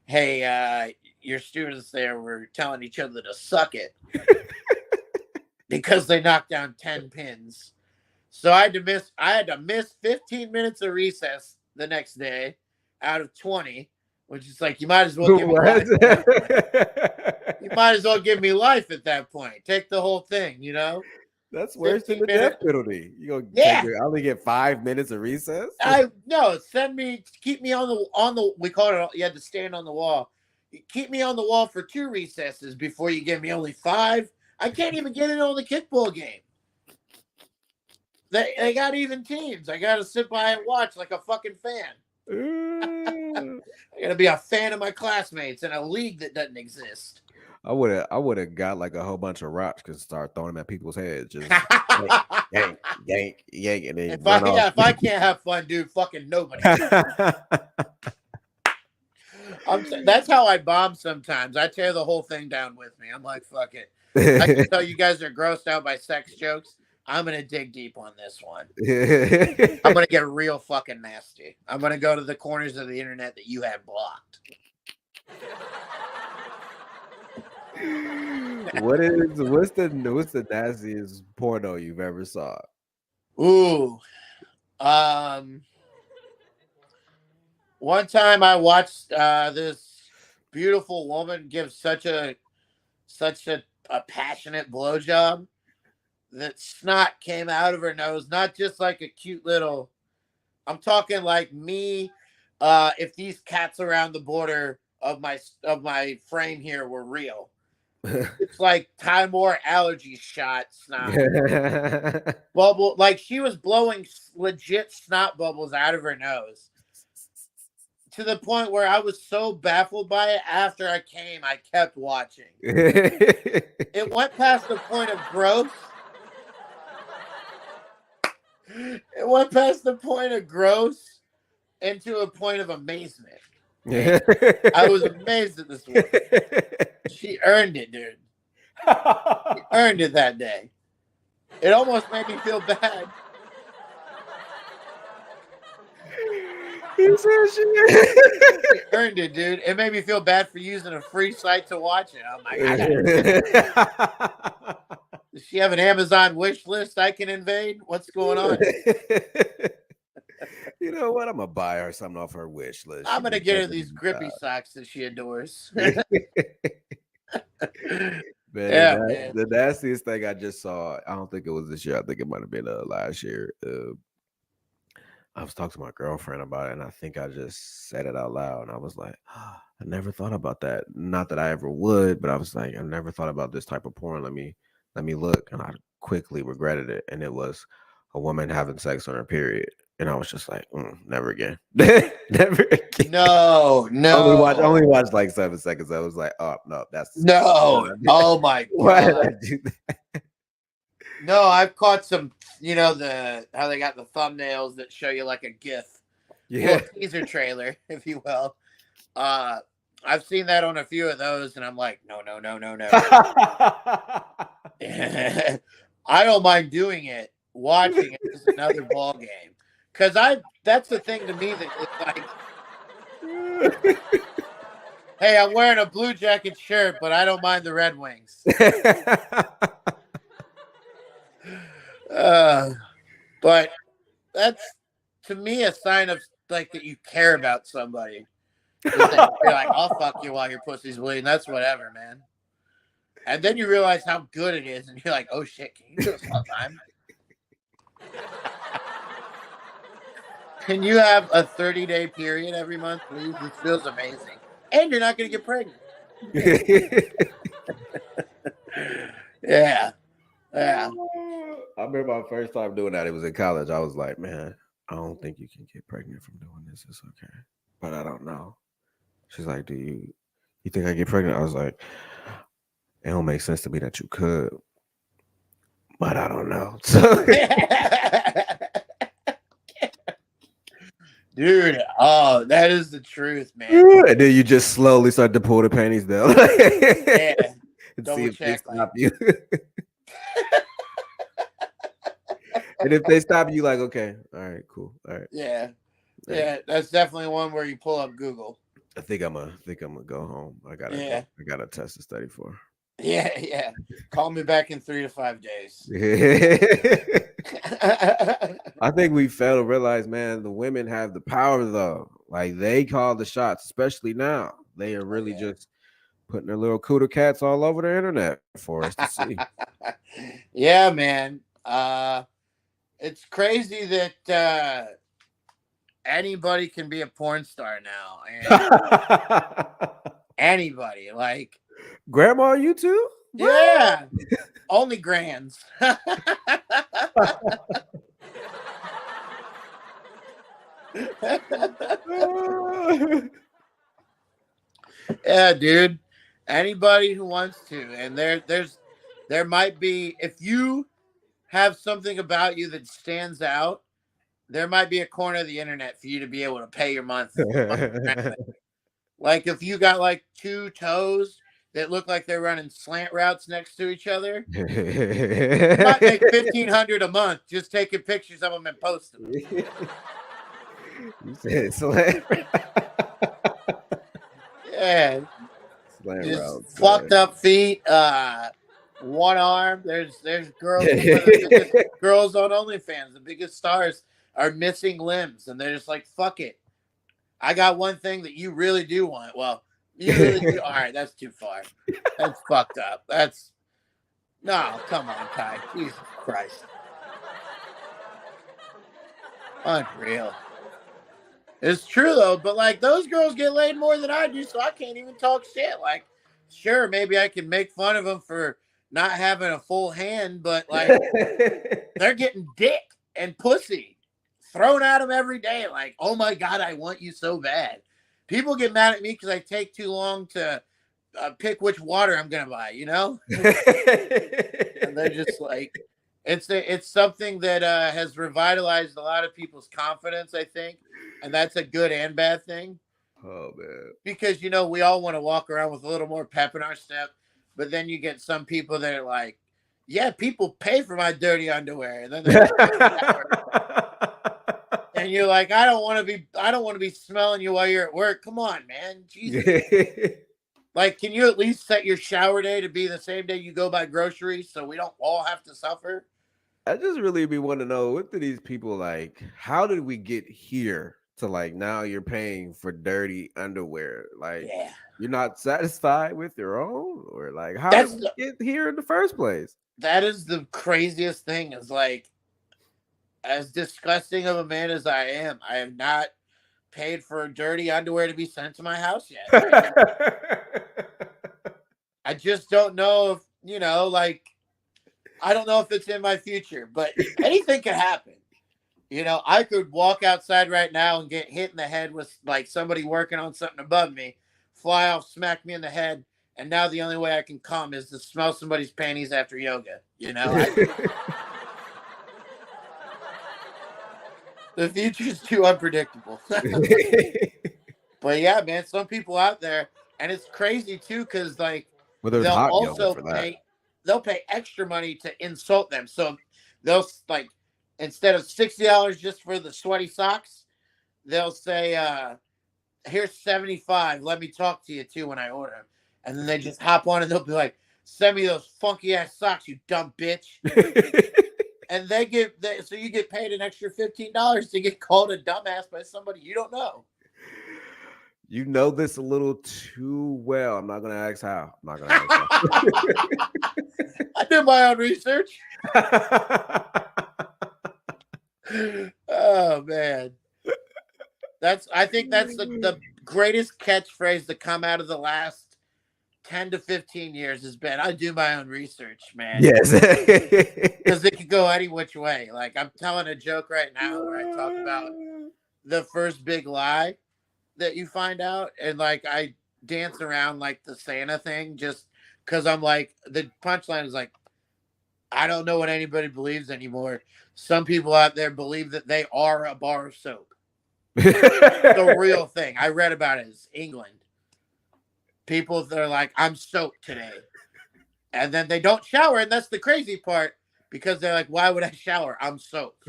hey, your students there were telling each other to suck it because they knocked down 10 pins. So I had to miss 15 minutes of recess the next day out of 20, which is like, you might as well give me life at that point. You might as well give me life at that point. Take the whole thing, you know? That's worse than the death penalty. You gonna I only get 5 minutes of recess? Keep me on the we called it, you had to stand on the wall. Keep me on the wall for 2 recesses before you give me only 5. I can't even get in on the kickball game. They got even teams. I gotta sit by and watch like a fucking fan. I gotta be a fan of my classmates in a league that doesn't exist. I would have got like a whole bunch of rocks and start throwing them at people's heads. Just yank, and then if I can't have fun, dude, fucking nobody. That's how I bomb sometimes. I tear the whole thing down with me. I'm like, fuck it. I can tell you guys are grossed out by sex jokes. I'm going to dig deep on this one. I'm going to get real fucking nasty. I'm going to go to the corners of the internet that you have blocked. What's the nastiest porno you've ever saw? Ooh. One time I watched this beautiful woman give such a passionate blowjob that snot came out of her nose, not just like a cute little. I'm talking like me. If these cats around the border of my frame here were real, it's like Timor allergy shot snot bubble. Like she was blowing legit snot bubbles out of her nose. To the point where I was so baffled by it after I came, I kept watching. It went past the point of gross. It went past the point of gross into a point of amazement. I was amazed at this woman. She earned it, dude. She earned it that day. It almost made me feel bad. She earned it, dude. It made me feel bad for using a free site to watch it. I'm like, does she have an Amazon wish list I can invade? What's going on? You know what? I'm gonna buy her something off her wish list. I'm gonna get her these grippy socks that she adores. Man, the nastiest thing I just saw, I don't think it was this year. I think it might have been last year. I was talking to my girlfriend about it, and I think I just said it out loud, and I was like, I never thought about that. Not that I ever would, but I was like, I never thought about this type of porn. Let me look, and I quickly regretted it. And it was a woman having sex on her period, and I was just like, never again, never again. No. Only watched like 7 seconds. I was like, oh no, that's no. Oh my god, why did I do that? No, I've caught some. You know how they got the thumbnails that show you like a GIF, teaser trailer, if you will. I've seen that on a few of those, and I'm like, no. I don't mind doing it. Watching it is another ball game, because that's the thing to me that it's like, hey, I'm wearing a Blue Jacket shirt, but I don't mind the Red Wings. But that's to me a sign of like that you care about somebody. You're like, I'll fuck you while your pussy's bleeding. That's whatever, man. And then you realize how good it is, and you're like, oh shit, can you do this all the time? Can you have a 30-day period every month, please? This feels amazing. And you're not gonna get pregnant. Yeah. I remember my first time doing that. It was in college. I was like, man, I don't think you can get pregnant from doing this. It's okay. But I don't know. She's like, do you You think I get pregnant? I was like, it don't make sense to me that you could, but I don't know. So, Dude, oh, that is the truth, man. and then you just slowly start to pull the panties down. Yeah, And see double if they check. stop you. And if they stop you, like, okay, all right, cool, all right. Yeah, Right. yeah, that's definitely one where you pull up Google. I think I'm gonna go home. I gotta Yeah, go. I got a test to study for. yeah. Call me back in 3 to 5 days. I think we fail to realize, man, the women have the power though. Like they call the shots, especially now. They are really just putting their little cooter cats all over the internet for us to see. Yeah, man. It's crazy that anybody can be a porn star now, and anybody, like, Grandma, you too? yeah, only grands. Yeah, dude. Anybody who wants to, and there might be, if you have something about you that stands out, there might be a corner of the internet for you to be able to pay your month rent. Like if you got like two toes that look like they're running slant routes next to each other, you might make 1,500 a month just taking pictures of them and posting them. You said slant. Yeah, Slant just routes, fucked man. up feet, one arm. There's girls, some of the biggest girls on OnlyFans, the biggest stars are missing limbs, and they're just like, fuck it. I got one thing that you really do want. Well, you really do. All right, that's too far. That's fucked up. That's no, come on, Ty. Jesus Christ. Unreal. It's true though, but like those girls get laid more than I do, so I can't even talk shit. Like, sure, maybe I can make fun of them for not having a full hand, but like they're getting dick and pussy thrown at them every day. Like, oh my God, I want you so bad. People get mad at me because I take too long to pick which water I'm gonna buy, you know? And they're just like, it's something that has revitalized a lot of people's confidence, I think, and that's a good and bad thing. Oh man, Because you know we all want to walk around with a little more pep in our step, but then you get some people that are like, yeah, people pay for my dirty underwear, and then they're and you're like, I don't want to be smelling you while you're at work. Come on, man, Jesus. Like, can you at least set your shower day to be the same day you go buy groceries so we don't all have to suffer? I just really be want to know what do these people like? How did we get here to like now you're paying for dirty underwear? Like Yeah, you're not satisfied with your own, or like how did that's we get here in the first place? that is the craziest thing. Is like, as disgusting of a man as I have not paid for dirty underwear to be sent to my house yet. I just don't know if, you know, like, I don't know if it's in my future, but anything could happen. You know, I could walk outside right now and get hit in the head with like somebody working on something above me, fly off, smack me in the head, and now the only way I can come is to smell somebody's panties after yoga. You know, the future's too unpredictable. But yeah, man, some people out there, and it's crazy too, because like Well, there's they'll hot yoga also for that. they'll pay extra money to insult them. So they'll like, instead of $60 just for the sweaty socks, they'll say, here's 75. Let me talk to you too when I order them. And then they just hop on and they'll be like, send me those funky ass socks, you dumb bitch. And so you get paid an extra $15 to get called a dumbass by somebody you don't know. You know this a little too well. I'm not gonna ask how. I'm not gonna ask how. I did my own research. Oh man. I think that's the greatest catchphrase to come out of the last 10 to 15 years has been, I do my own research, man. Yes. Because it could go any which way. Like, I'm telling a joke right now where I talk about the first big lie that you find out. And like, dance around like the Santa thing just because I'm like, the punchline is like, I don't know what anybody believes anymore. Some people out there believe that they are a bar of soap. The real thing. I read about it. It's England. People that are like, I'm soaked today. And then they don't shower. And that's the crazy part because they're like, why would I shower? I'm soaked.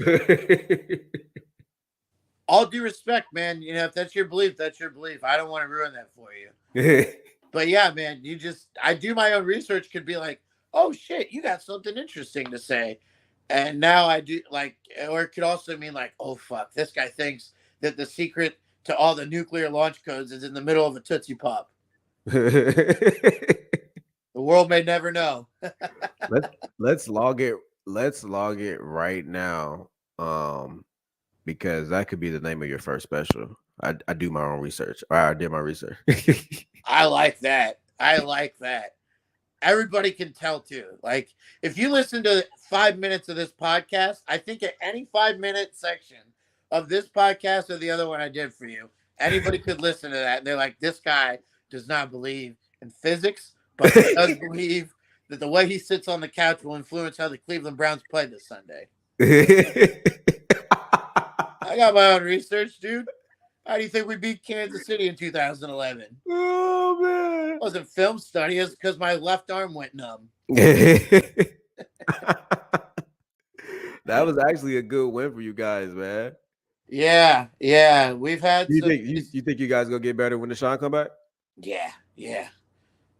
All due respect, man. You know, if that's your belief, that's your belief. I don't want to ruin that for you. But yeah, man, I do my own research, could be like, oh shit, you got something interesting to say. And now I do, like, or it could also mean like, oh fuck, this guy thinks that the secret to all the nuclear launch codes is in the middle of a Tootsie Pop. The world may never know. let's log it. Let's log it right now. Because that could be the name of your first special. I do my own research. Or I did my research. I like that. I like that. Everybody can tell too. Like, if you listen to 5 minutes of this podcast, I think at any 5 minute section of this podcast or the other one I did for you, anybody could listen to that. And they're like, this guy does not believe in physics, but he does believe that the way he sits on the couch will influence how the Cleveland Browns play this Sunday. I got my own research, dude. How do you think we beat Kansas City in 2011? Oh man! It wasn't film study. It's because my left arm went numb. That was actually a good win for you guys, man. Yeah, yeah. We've had You some. think you think you guys gonna get better when Deshaun come back? Yeah, yeah,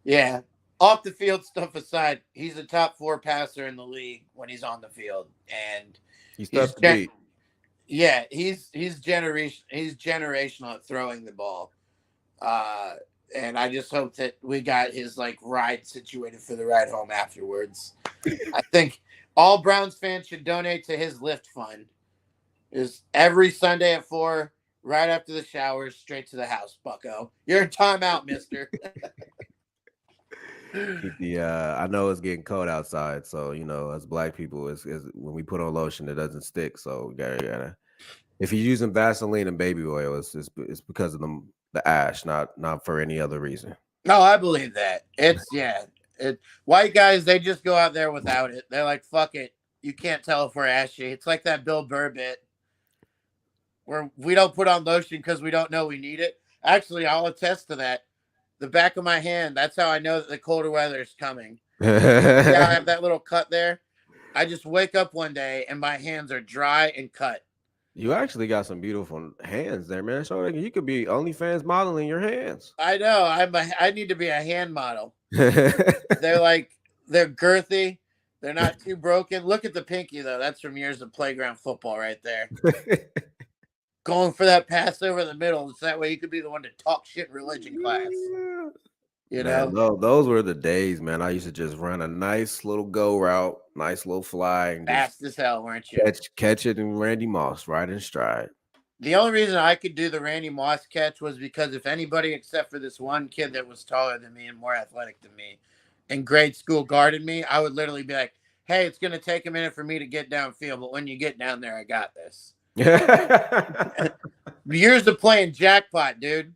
yeah. Off the field stuff aside, he's a top 4 passer in the league when he's on the field, and He's he's tough to beat. yeah, he's generational at throwing the ball. And I just hope that we got his like ride situated for the ride home afterwards. I think all Browns fans should donate to his Lyft fund. Is every Sunday at 4, right after the showers, straight to the house, bucko. You're in timeout, mister. I know it's getting cold outside, so you know, as black people, is when we put on lotion, it doesn't stick. So gotta. If you're using Vaseline and baby oil, it's because of the ash, not for any other reason. No, I believe that. White guys, they just go out there without it. They're like, fuck it. You can't tell if we're ashy. It's like that Bill Burr bit where we don't put on lotion because we don't know we need it. Actually, I'll attest to that. The back of my hand, that's how I know that the colder weather is coming. Yeah, I have that little cut there. I just wake up one day and my hands are dry and cut. You actually got some beautiful hands there, man. So you could be OnlyFans modeling your hands. I know. I need to be a hand model. They're girthy. They're not too broken. Look at the pinky though. That's from years of playground football right there. Going for that pass over the middle. So that way you could be the one to talk shit in religion class. You know? Man, those were the days, man. I used to just run a nice little go route, nice little fly, and fast as hell, weren't you? Catch it in Randy Moss right in stride. The only reason I could do the Randy Moss catch was because if anybody except for this one kid that was taller than me and more athletic than me in grade school guarded me, I would literally be like, hey, it's going to take a minute for me to get downfield, but when you get down there, I got this. Years of playing jackpot, dude.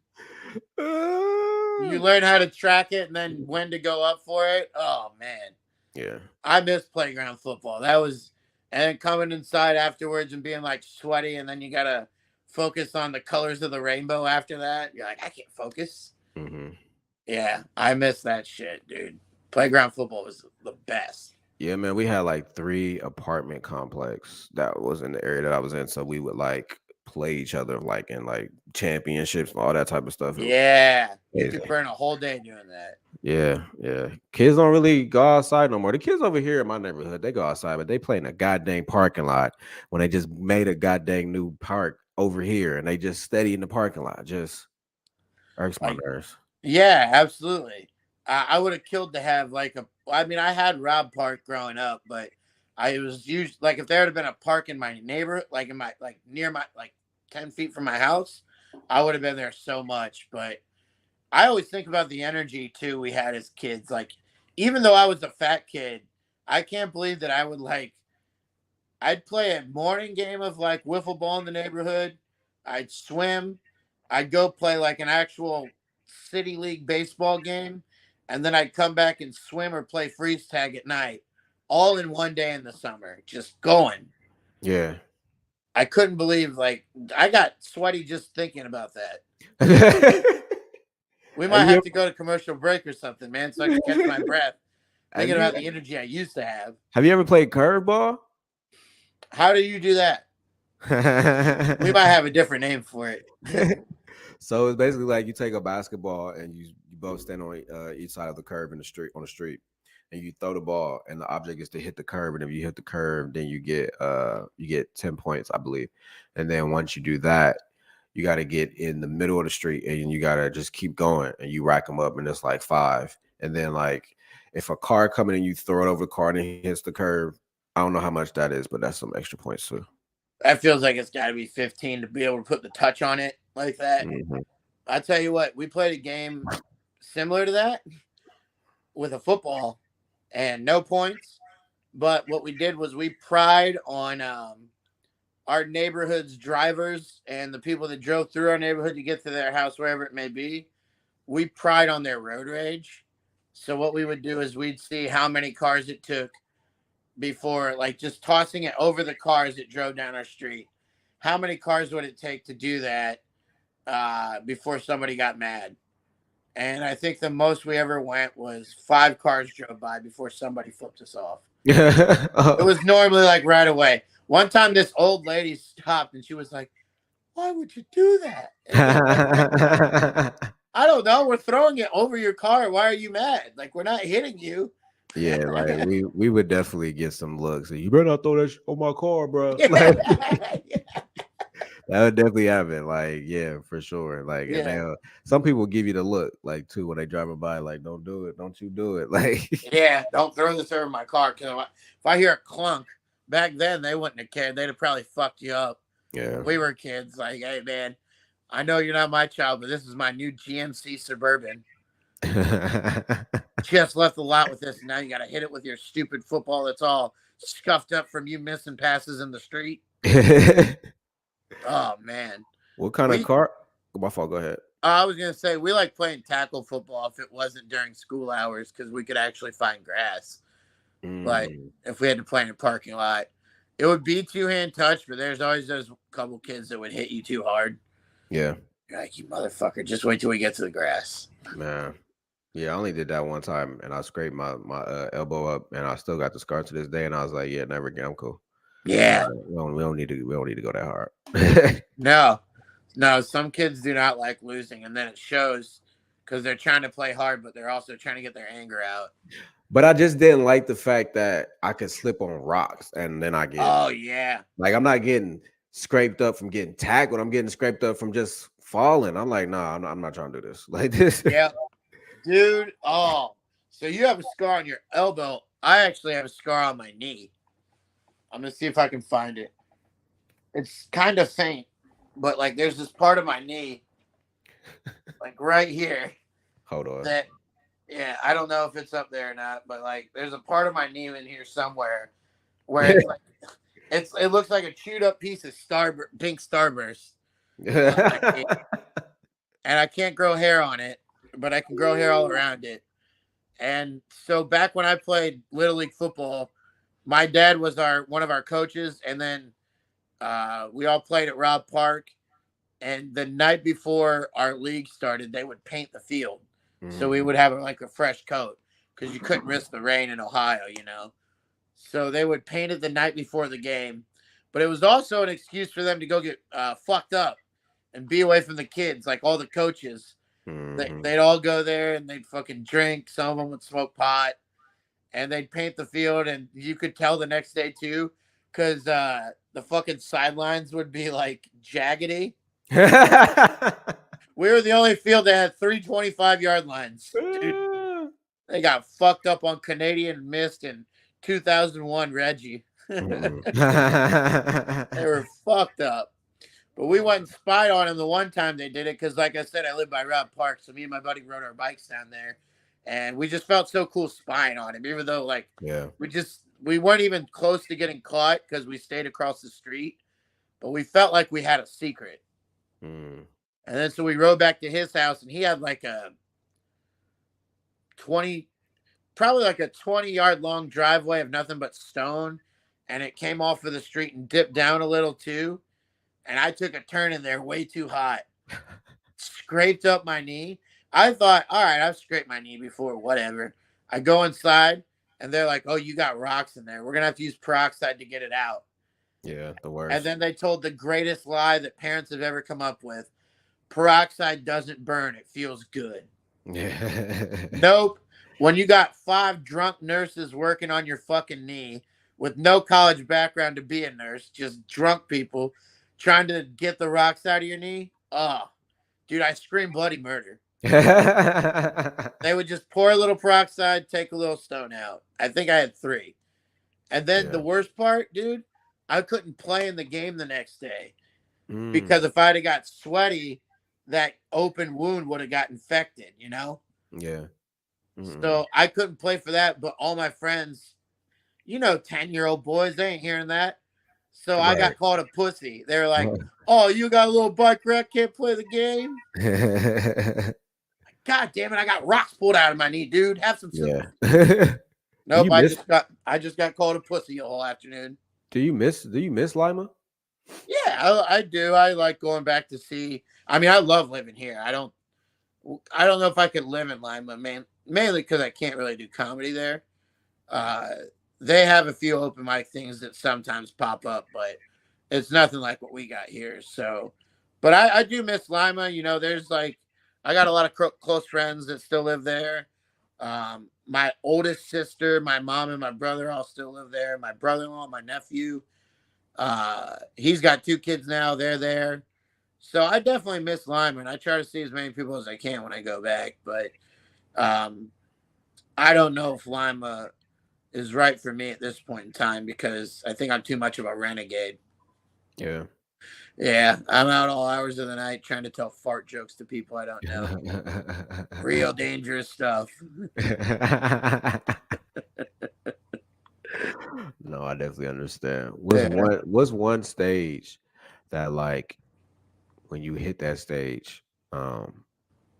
You learn how to track it and then when to go up for it. Oh, man. Yeah. I miss playground football. That was, and then coming inside afterwards and being like sweaty, and then you got to focus on the colors of the rainbow after that. You're like, I can't focus. Mm-hmm. Yeah, I miss that shit, dude. Playground football was the best. Yeah, man. We had like 3 apartment complex that was in the area that I was in. So we would like play each other like in like championships and all that type of stuff. Yeah. You could burn a whole day doing that. Yeah, yeah. Kids don't really go outside no more. The kids over here in my neighborhood, they go outside, but they play in a goddamn parking lot when they just made a goddamn new park over here and they just steady in the parking lot. Just irks my nerves. Yeah, absolutely. I would have killed to have I had Rob Park growing up, but I was used like if there had been a park in my neighborhood, like in my near my 10 feet from my house, I would have been there so much. But I always think about the energy too we had as kids. Like, even though I was a fat kid, I can't believe that I would I'd play a morning game of wiffle ball in the neighborhood. I'd swim. I'd go play like an actual city league baseball game, and then I'd come back and swim or play freeze tag at night, all in one day in the summer, just going. Yeah. I couldn't believe, like, I got sweaty just thinking about that. We Have might you have to go to commercial break or something, man, so I can catch my breath have thinking you about the energy I used to have. have you ever played curveball? How do you do that? We might have a different name for it. So it's basically like you take a basketball and you both stand on each side of the curve in the street on the street, and you throw the ball, and the object is to hit the curve, and if you hit the curve, then you get 10 points, I believe, and then once you do that, you got to get in the middle of the street, and you got to just keep going, and you rack them up, and it's like five, and then like if a car coming and you throw it over the car and it hits the curve, I don't know how much that is, but that's some extra points too. That feels like it's got to be 15 to be able to put the touch on it like that. Mm-hmm. I tell you what, we played a game similar to that with a football and no points. But what we did was we pried on our neighborhood's drivers and the people that drove through our neighborhood to get to their house, wherever it may be. We pried on their road rage. So what we would do is we'd see how many cars it took before, like, just tossing it over the cars that drove down our street. How many cars would it take to do that before somebody got mad? And I think the most we ever went was 5 cars drove by before somebody flipped us off. It was normally like right away. One time this old lady stopped and she was like, "Why would you do that?" I don't know. We're throwing it over your car. Why are you mad? Like, we're not hitting you. Yeah, like we would definitely get some looks. You better not throw that on my car, bro. Yeah. Like, that would definitely happen. Like, yeah, for sure. Like, and Yeah. some people give you the look, like, too, when they driving by, like, don't do it, don't you do it, like, Yeah, don't throw this over my car. Because if I hear a clunk, back then they wouldn't have cared. They'd have probably fucked you up. yeah. We were kids. Like, hey, man, I know you're not my child, but this is my new GMC Suburban. Just left the lot with this, and now you got to hit it with your stupid football that's all scuffed up from you missing passes in the street. Oh, man. What kind of car? Oh, my fault. Go ahead. I was going to say, we like playing tackle football if it wasn't during school hours because we could actually find grass. But if we had to play in a parking lot, it would be two-hand touch, but there's always those couple kids that would hit you too hard. Yeah. You're like, you motherfucker, just wait till we get to the grass. Man. Yeah, I only did that one time, and I scraped my elbow up, and I still got the scar to this day. And I was like, yeah, never again. I'm cool. Yeah. We don't need to go that hard. No, some kids do not like losing, and then it shows because they're trying to play hard, but they're also trying to get their anger out. But I just didn't like the fact that I could slip on rocks, and then I get. Oh yeah. Like, I'm not getting scraped up from getting tackled. I'm getting scraped up from just falling. I'm like, nah, I'm not trying to do this. Like this. Yeah. Dude, oh, so you have a scar on your elbow. I actually have a scar on my knee. I'm going to see if I can find it. It's kind of faint, but like there's this part of my knee, like right here. Hold on. That, yeah, I don't know if it's up there or not, but like there's a part of my knee in here somewhere where it's like, it looks like a chewed up piece of pink Starburst. And I can't grow hair on it, but I can grow hair all around it. And so back when I played Little League football, my dad was one of our coaches, and then we all played at Robb Park. And the night before our league started, they would paint the field. Mm-hmm. So we would have like a fresh coat because you couldn't risk the rain in Ohio, you know. So they would paint it the night before the game. But it was also an excuse for them to go get fucked up and be away from the kids, like all the coaches. Mm-hmm. They'd all go there and they'd fucking drink. Some of them would smoke pot. And they'd paint the field. And you could tell the next day, too, because the fucking sidelines would be, like, jaggedy. We were the only field that had 3 25-yard lines. Dude, they got fucked up on Canadian Mist and 2001 Reggie. They were fucked up. But we went and spied on them the one time they did it because, like I said, I live by Robb Park. So me and my buddy rode our bikes down there. And we just felt so cool spying on him, even though, like, we weren't even close to getting caught because we stayed across the street. But we felt like we had a secret. And then so we rode back to his house, and he had like a 20, probably like a 20-yard long driveway of nothing but stone, and it came off of the street and dipped down a little too. And I took a turn in there way too hot, scraped up my knee. I thought, all right, I've scraped my knee before, whatever. I go inside, and they're like, oh, you got rocks in there. We're going to have to use peroxide to get it out. Yeah, the And worst. then they told the greatest lie that parents have ever come up with: peroxide doesn't burn, it feels good. Yeah. Nope. When you got 5 drunk nurses working on your fucking knee with no college background to be a nurse, just drunk people trying to get the rocks out of your knee, oh, dude, I scream bloody murder. They would just pour a little peroxide, take a little stone out. I think I had 3. And then Yeah. the worst part, dude, I couldn't play in the game the next day Mm, because if I'd have got sweaty, that open wound would have got infected, you know? yeah. Mm-mm. So I couldn't play for that, but all my friends, 10-year-old boys, they ain't hearing that. So I Right. got called a pussy. They were like, oh, you got a little bike wreck, can't play the game? God damn it, I got rocks pulled out of my knee, dude. Have some Yeah. sympathy. Do Nope, you miss I just got called a pussy the whole afternoon. do you miss Lima? Yeah, I do. I like going back to see. I mean, I love living here. I don't know if I could live in Lima, man. Mainly because I can't really do comedy there. Uh, they have a few open mic things that sometimes pop up, but it's nothing like what we got here. So, but I do miss Lima. There's like, I got a lot of close friends that still live there. My oldest sister, my mom, and my brother all still live there. My brother-in-law, my nephew, he's got 2 kids now. They're there. So I definitely miss Lima, and I try to see as many people as I can when I go back. But um, I don't know if Lima is right for me at this point in time because I think I'm too much of a renegade. Yeah. Yeah, I'm out all hours of the night trying to tell fart jokes to people I don't know. Real dangerous stuff. No, I definitely understand. Yeah. What's one stage that like when you hit that stage, um,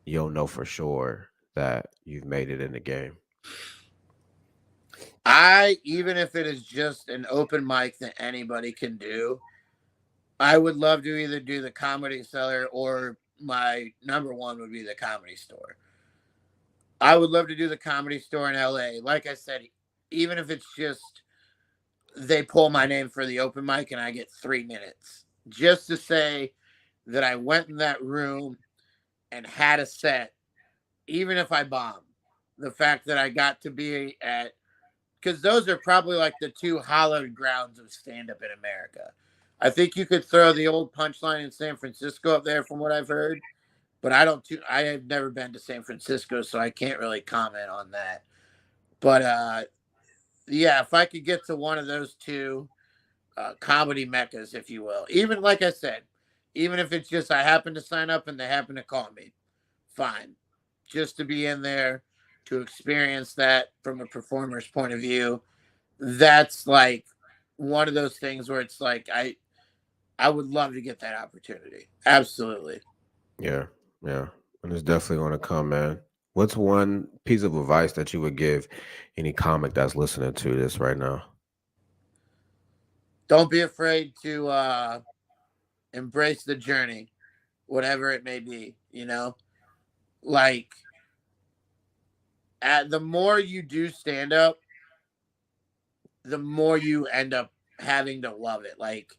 you'll know for sure that you've made it in the game? Even if it is just an open mic that anybody can do, I would love to either do the Comedy Cellar or my number one would be the Comedy Store. I would love to do the Comedy Store in LA. Like I said, even if it's just they pull my name for the open mic and I get 3 minutes just to say that I went in that room and had a set, even if I bombed. The fact that I got to be at, because those are probably like the 2 hallowed grounds of stand up in America. I think you could throw the old Punchline in San Francisco up there from what I've heard, but I have never been to San Francisco, so I can't really comment on that. But yeah, if I could get to one of those 2 comedy meccas, if you will, even like I said, even if it's just I happen to sign up and they happen to call me, fine. Just to be in there to experience that from a performer's point of view, that's like one of those things where it's like I would love to get that opportunity. Absolutely. Yeah, yeah. And it's definitely gonna come, man. What's one piece of advice that you would give any comic that's listening to this right now? Don't be afraid to embrace the journey, whatever it may be. Like the more you do stand up, the more you end up having to love it. Like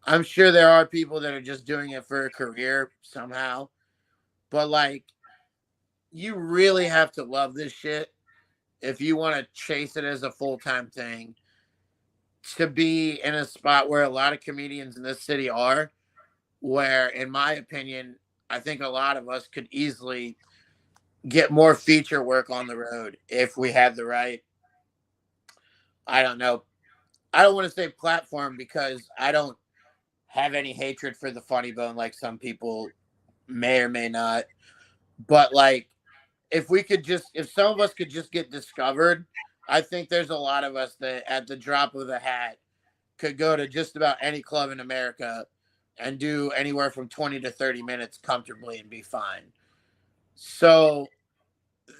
I'm sure there are people that are just doing it for a career somehow, but like you really have to love this shit if you want to chase it as a full-time thing to be in a spot where a lot of comedians in this city are, where in my opinion I think a lot of us could easily get more feature work on the road if we had the right, I don't know, I don't want to say platform because I don't have any hatred for the funny bone like some people may or may not, but like if some of us could just get discovered, I think there's a lot of us that at the drop of the hat could go to just about any club in America and do anywhere from 20 to 30 minutes comfortably and be fine. So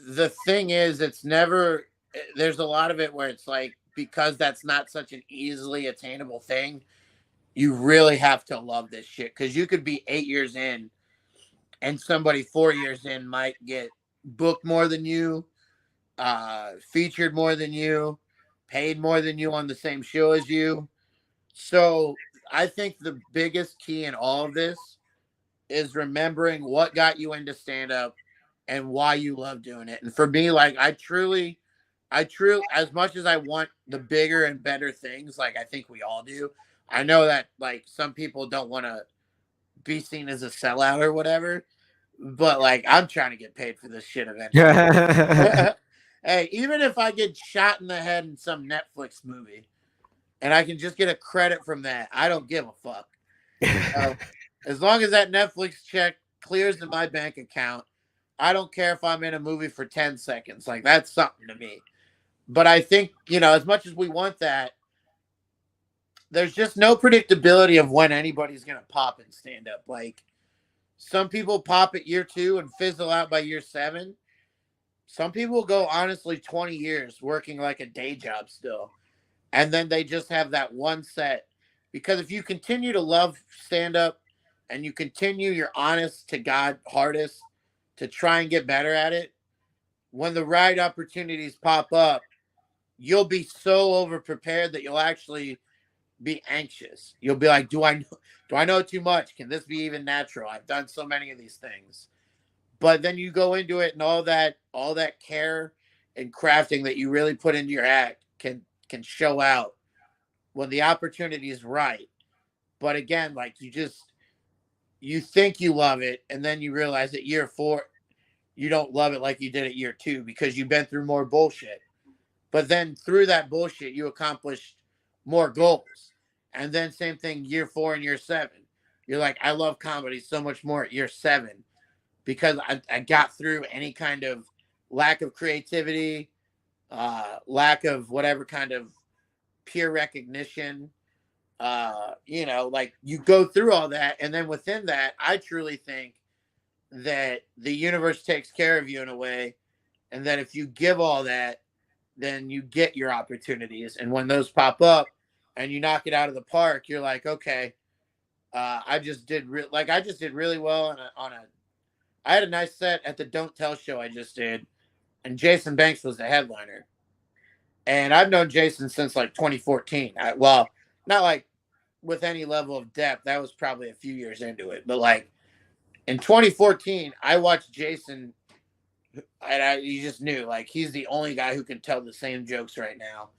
the thing is, it's never, there's a lot of it where it's like, because that's not such an easily attainable thing, you really have to love this shit. Because you could be 8 years in and somebody 4 years in might get booked more than you, featured more than you, paid more than you on the same show as you. So I think the biggest key in all of this is remembering what got you into stand up and why you love doing it. And for me, like I truly, as much as I want the bigger and better things, like I think we all do, I know that like some people don't want to be seen as a sellout or whatever, but like I'm trying to get paid for this shit eventually. Hey, even if I get shot in the head in some Netflix movie and I can just get a credit from that, I don't give a fuck. As long as that Netflix check clears in my bank account, I don't care if I'm in a movie for 10 seconds. Like, that's something to me. But I think, as much as we want that, there's just no predictability of when anybody's going to pop and stand up. Like, some people pop at year 2 and fizzle out by year 7. Some people go, honestly, 20 years working like a day job still. And then they just have that one set. Because if you continue to love stand up and you continue your honest to God hardest to try and get better at it, when the right opportunities pop up, you'll be so over prepared that you'll actually be anxious. You'll be like, do I know too much? Can this be even natural? I've done so many of these things. But then you go into it and all that care and crafting that you really put into your act can show out when the opportunity is right. But again, like you think you love it, and then you realize that year 4 you don't love it like you did at year 2 because you've been through more bullshit. But then through that bullshit, you accomplished more goals. And then same thing year 4 and year 7. You're like, I love comedy so much more at year 7 because I got through any kind of lack of creativity, lack of whatever kind of peer recognition. Like you go through all that. And then within that, I truly think that the universe takes care of you in a way. And that if you give all that, then you get your opportunities. And when those pop up and you knock it out of the park, you're like, okay, I just did really well on a. I had a nice set at the Don't Tell show I just did, and Jason Banks was the headliner. And I've known Jason since like 2014. Not like with any level of depth. That was probably a few years into it, but like in 2014, I watched Jason, and you just knew like he's the only guy who can tell the same jokes right now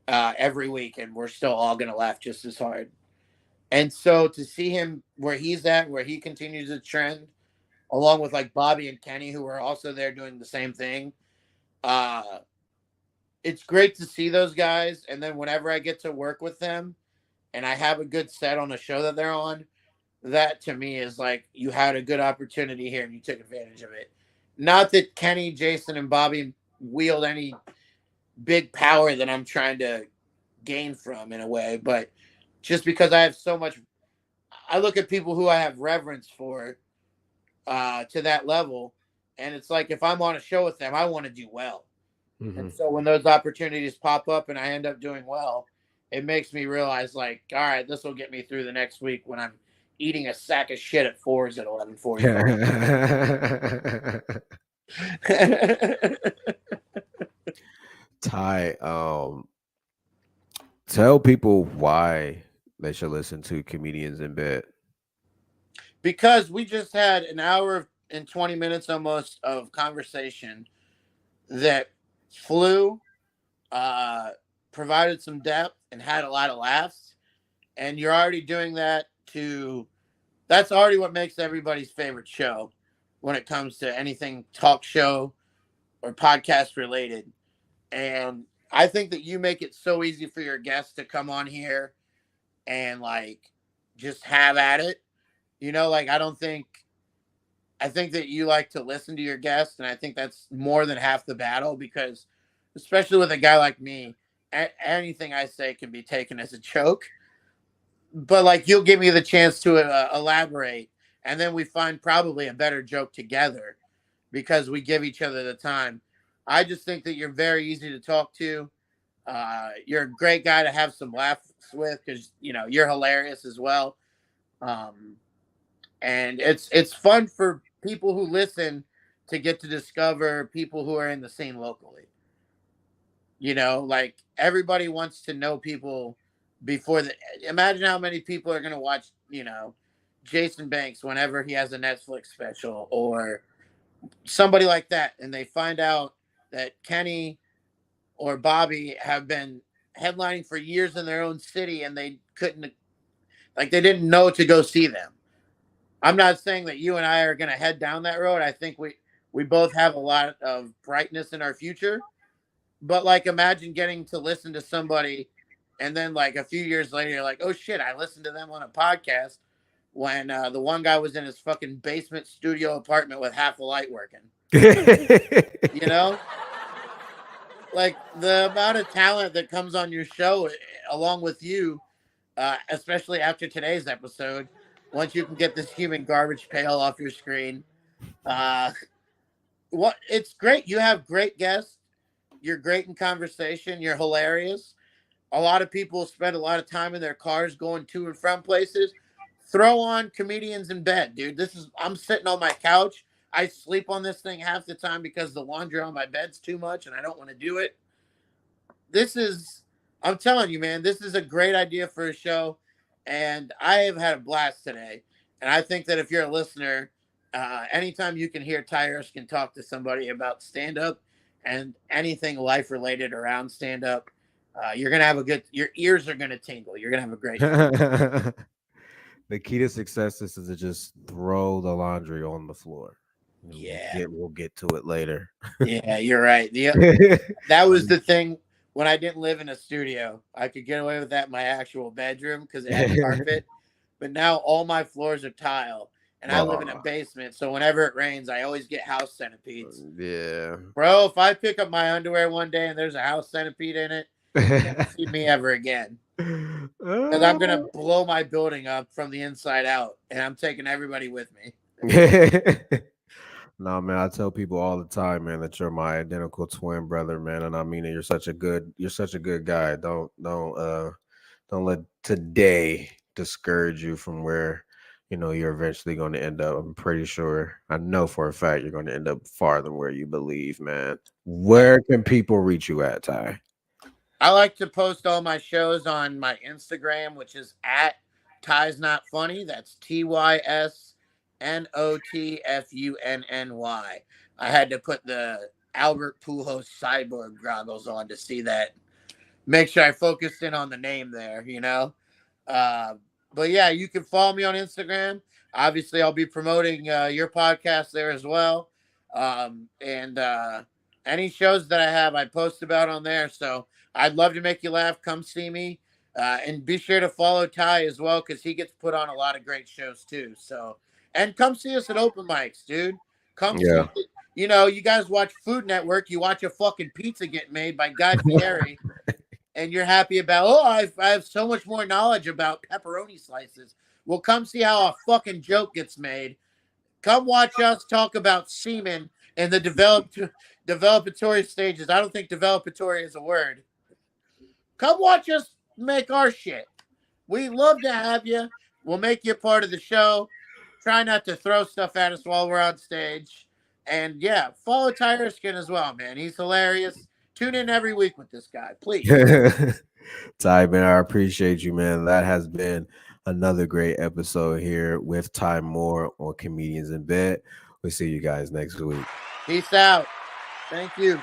every week, and we're still all gonna laugh just as hard. And so to see him where he's at, where he continues to trend, along with like Bobby and Kenny, who are also there doing the same thing, it's great to see those guys. And then whenever I get to work with them, and I have a good set on a show that they're on, that to me is like you had a good opportunity here and you took advantage of it. Not that Kenny, Jason, and Bobby wield any big power that I'm trying to gain from in a way, but just because I have so much, I look at people who I have reverence for to that level, and it's like if I'm on a show with them, I want to do well. Mm-hmm. And so when those opportunities pop up and I end up doing well, it makes me realize like, all right, this will get me through the next week when I'm eating a sack of shit at Fours at 11:45. Ty, tell people why they should listen to Comedians in Bed. Because we just had an hour and 20 minutes almost of conversation that flew, provided some depth, and had a lot of laughs. And you're already doing that that's already what makes everybody's favorite show when it comes to anything talk show or podcast related. And I think that you make it so easy for your guests to come on here and like just have at it. Like I think that you like to listen to your guests, and I think that's more than half the battle because especially with a guy like me, anything I say can be taken as a joke. but like you'll give me the chance to elaborate, and then we find probably a better joke together because we give each other the time. I just think that you're very easy to talk to. You're a great guy to have some laughs with because you're hilarious as well. Um, and it's fun for people who listen to get to discover people who are in the scene locally. Like everybody wants to know people before the. Imagine how many people are going to watch, Jason Banks whenever he has a Netflix special or somebody like that, and they find out that Kenny or Bobby have been headlining for years in their own city, and they couldn't, like, they didn't know to go see them. I'm not saying that you and I are going to head down that road. I think we both have a lot of brightness in our future. But like, imagine getting to listen to somebody, and then like a few years later, you're like, oh shit, I listened to them on a podcast when the one guy was in his fucking basement studio apartment with half the light working. You know, like the amount of talent that comes on your show, along with you, especially after today's episode. Once you can get this human garbage pail off your screen, uh, it's great. You have great guests. You're great in conversation. You're hilarious. A lot of people spend a lot of time in their cars going to and from places. Throw on comedians in bed, dude. I'm sitting on my couch. I sleep on this thing half the time because the laundry on my bed's too much and I don't want to do it. I'm telling you, man, this is a great idea for a show. And I have had a blast today. And I think that if you're a listener, anytime you can hear Ty Erskine talk to somebody about stand up and anything life related around stand up, you're gonna have your ears are gonna tingle. You're gonna have a great time. The key to success is to just throw the laundry on the floor. Yeah, We'll get to it later. yeah, you're right. That was the thing when I didn't live in a studio. I could get away with that in my actual bedroom because it had carpet. But now all my floors are tile, and I live in a basement. So whenever it rains, I always get house centipedes. Yeah, Bro, if I pick up my underwear one day and there's a house centipede in it, you never see me ever again. Because I'm gonna blow my building up from the inside out, and I'm taking everybody with me. No, man, I tell people all the time, man, that you're my identical twin brother, man, and I mean it. You're such a good guy. Don't let today discourage you from where you're eventually going to end up. I'm pretty sure, I know for a fact, you're going to end up farther than where you believe, man. Where can people reach you at, Ty? I like to post all my shows on my Instagram, which is at Ty's Not Funny. That's TYSNOTFUNNY. I had to put the Albert Pujols cyborg goggles on to see that. Make sure I focused in on the name there. Uh, but yeah, you can follow me on Instagram. Obviously, I'll be promoting your podcast there as well. And any shows that I have, I post about on there. So I'd love to make you laugh. Come see me. And be sure to follow Ty as well because he gets put on a lot of great shows too. So, and come see us at open mics, dude. Come Yeah. see. You guys watch Food Network. You watch a fucking pizza get made by Guy Fieri, and you're happy about. Oh, I have so much more knowledge about pepperoni slices. Well, come see how a fucking joke gets made. Come watch us talk about semen in the developatory stages. I don't think developatory is a word. Come watch us make our shit. We love to have you. We'll make you a part of the show. Try not to throw stuff at us while we're on stage. And yeah, follow Ty Erskine as well, man. He's hilarious. Tune in every week with this guy, please. Ty, man, I appreciate you, man. That has been another great episode here with Ty Moore on Comedians in Bed. We'll see you guys next week. Peace out. Thank you.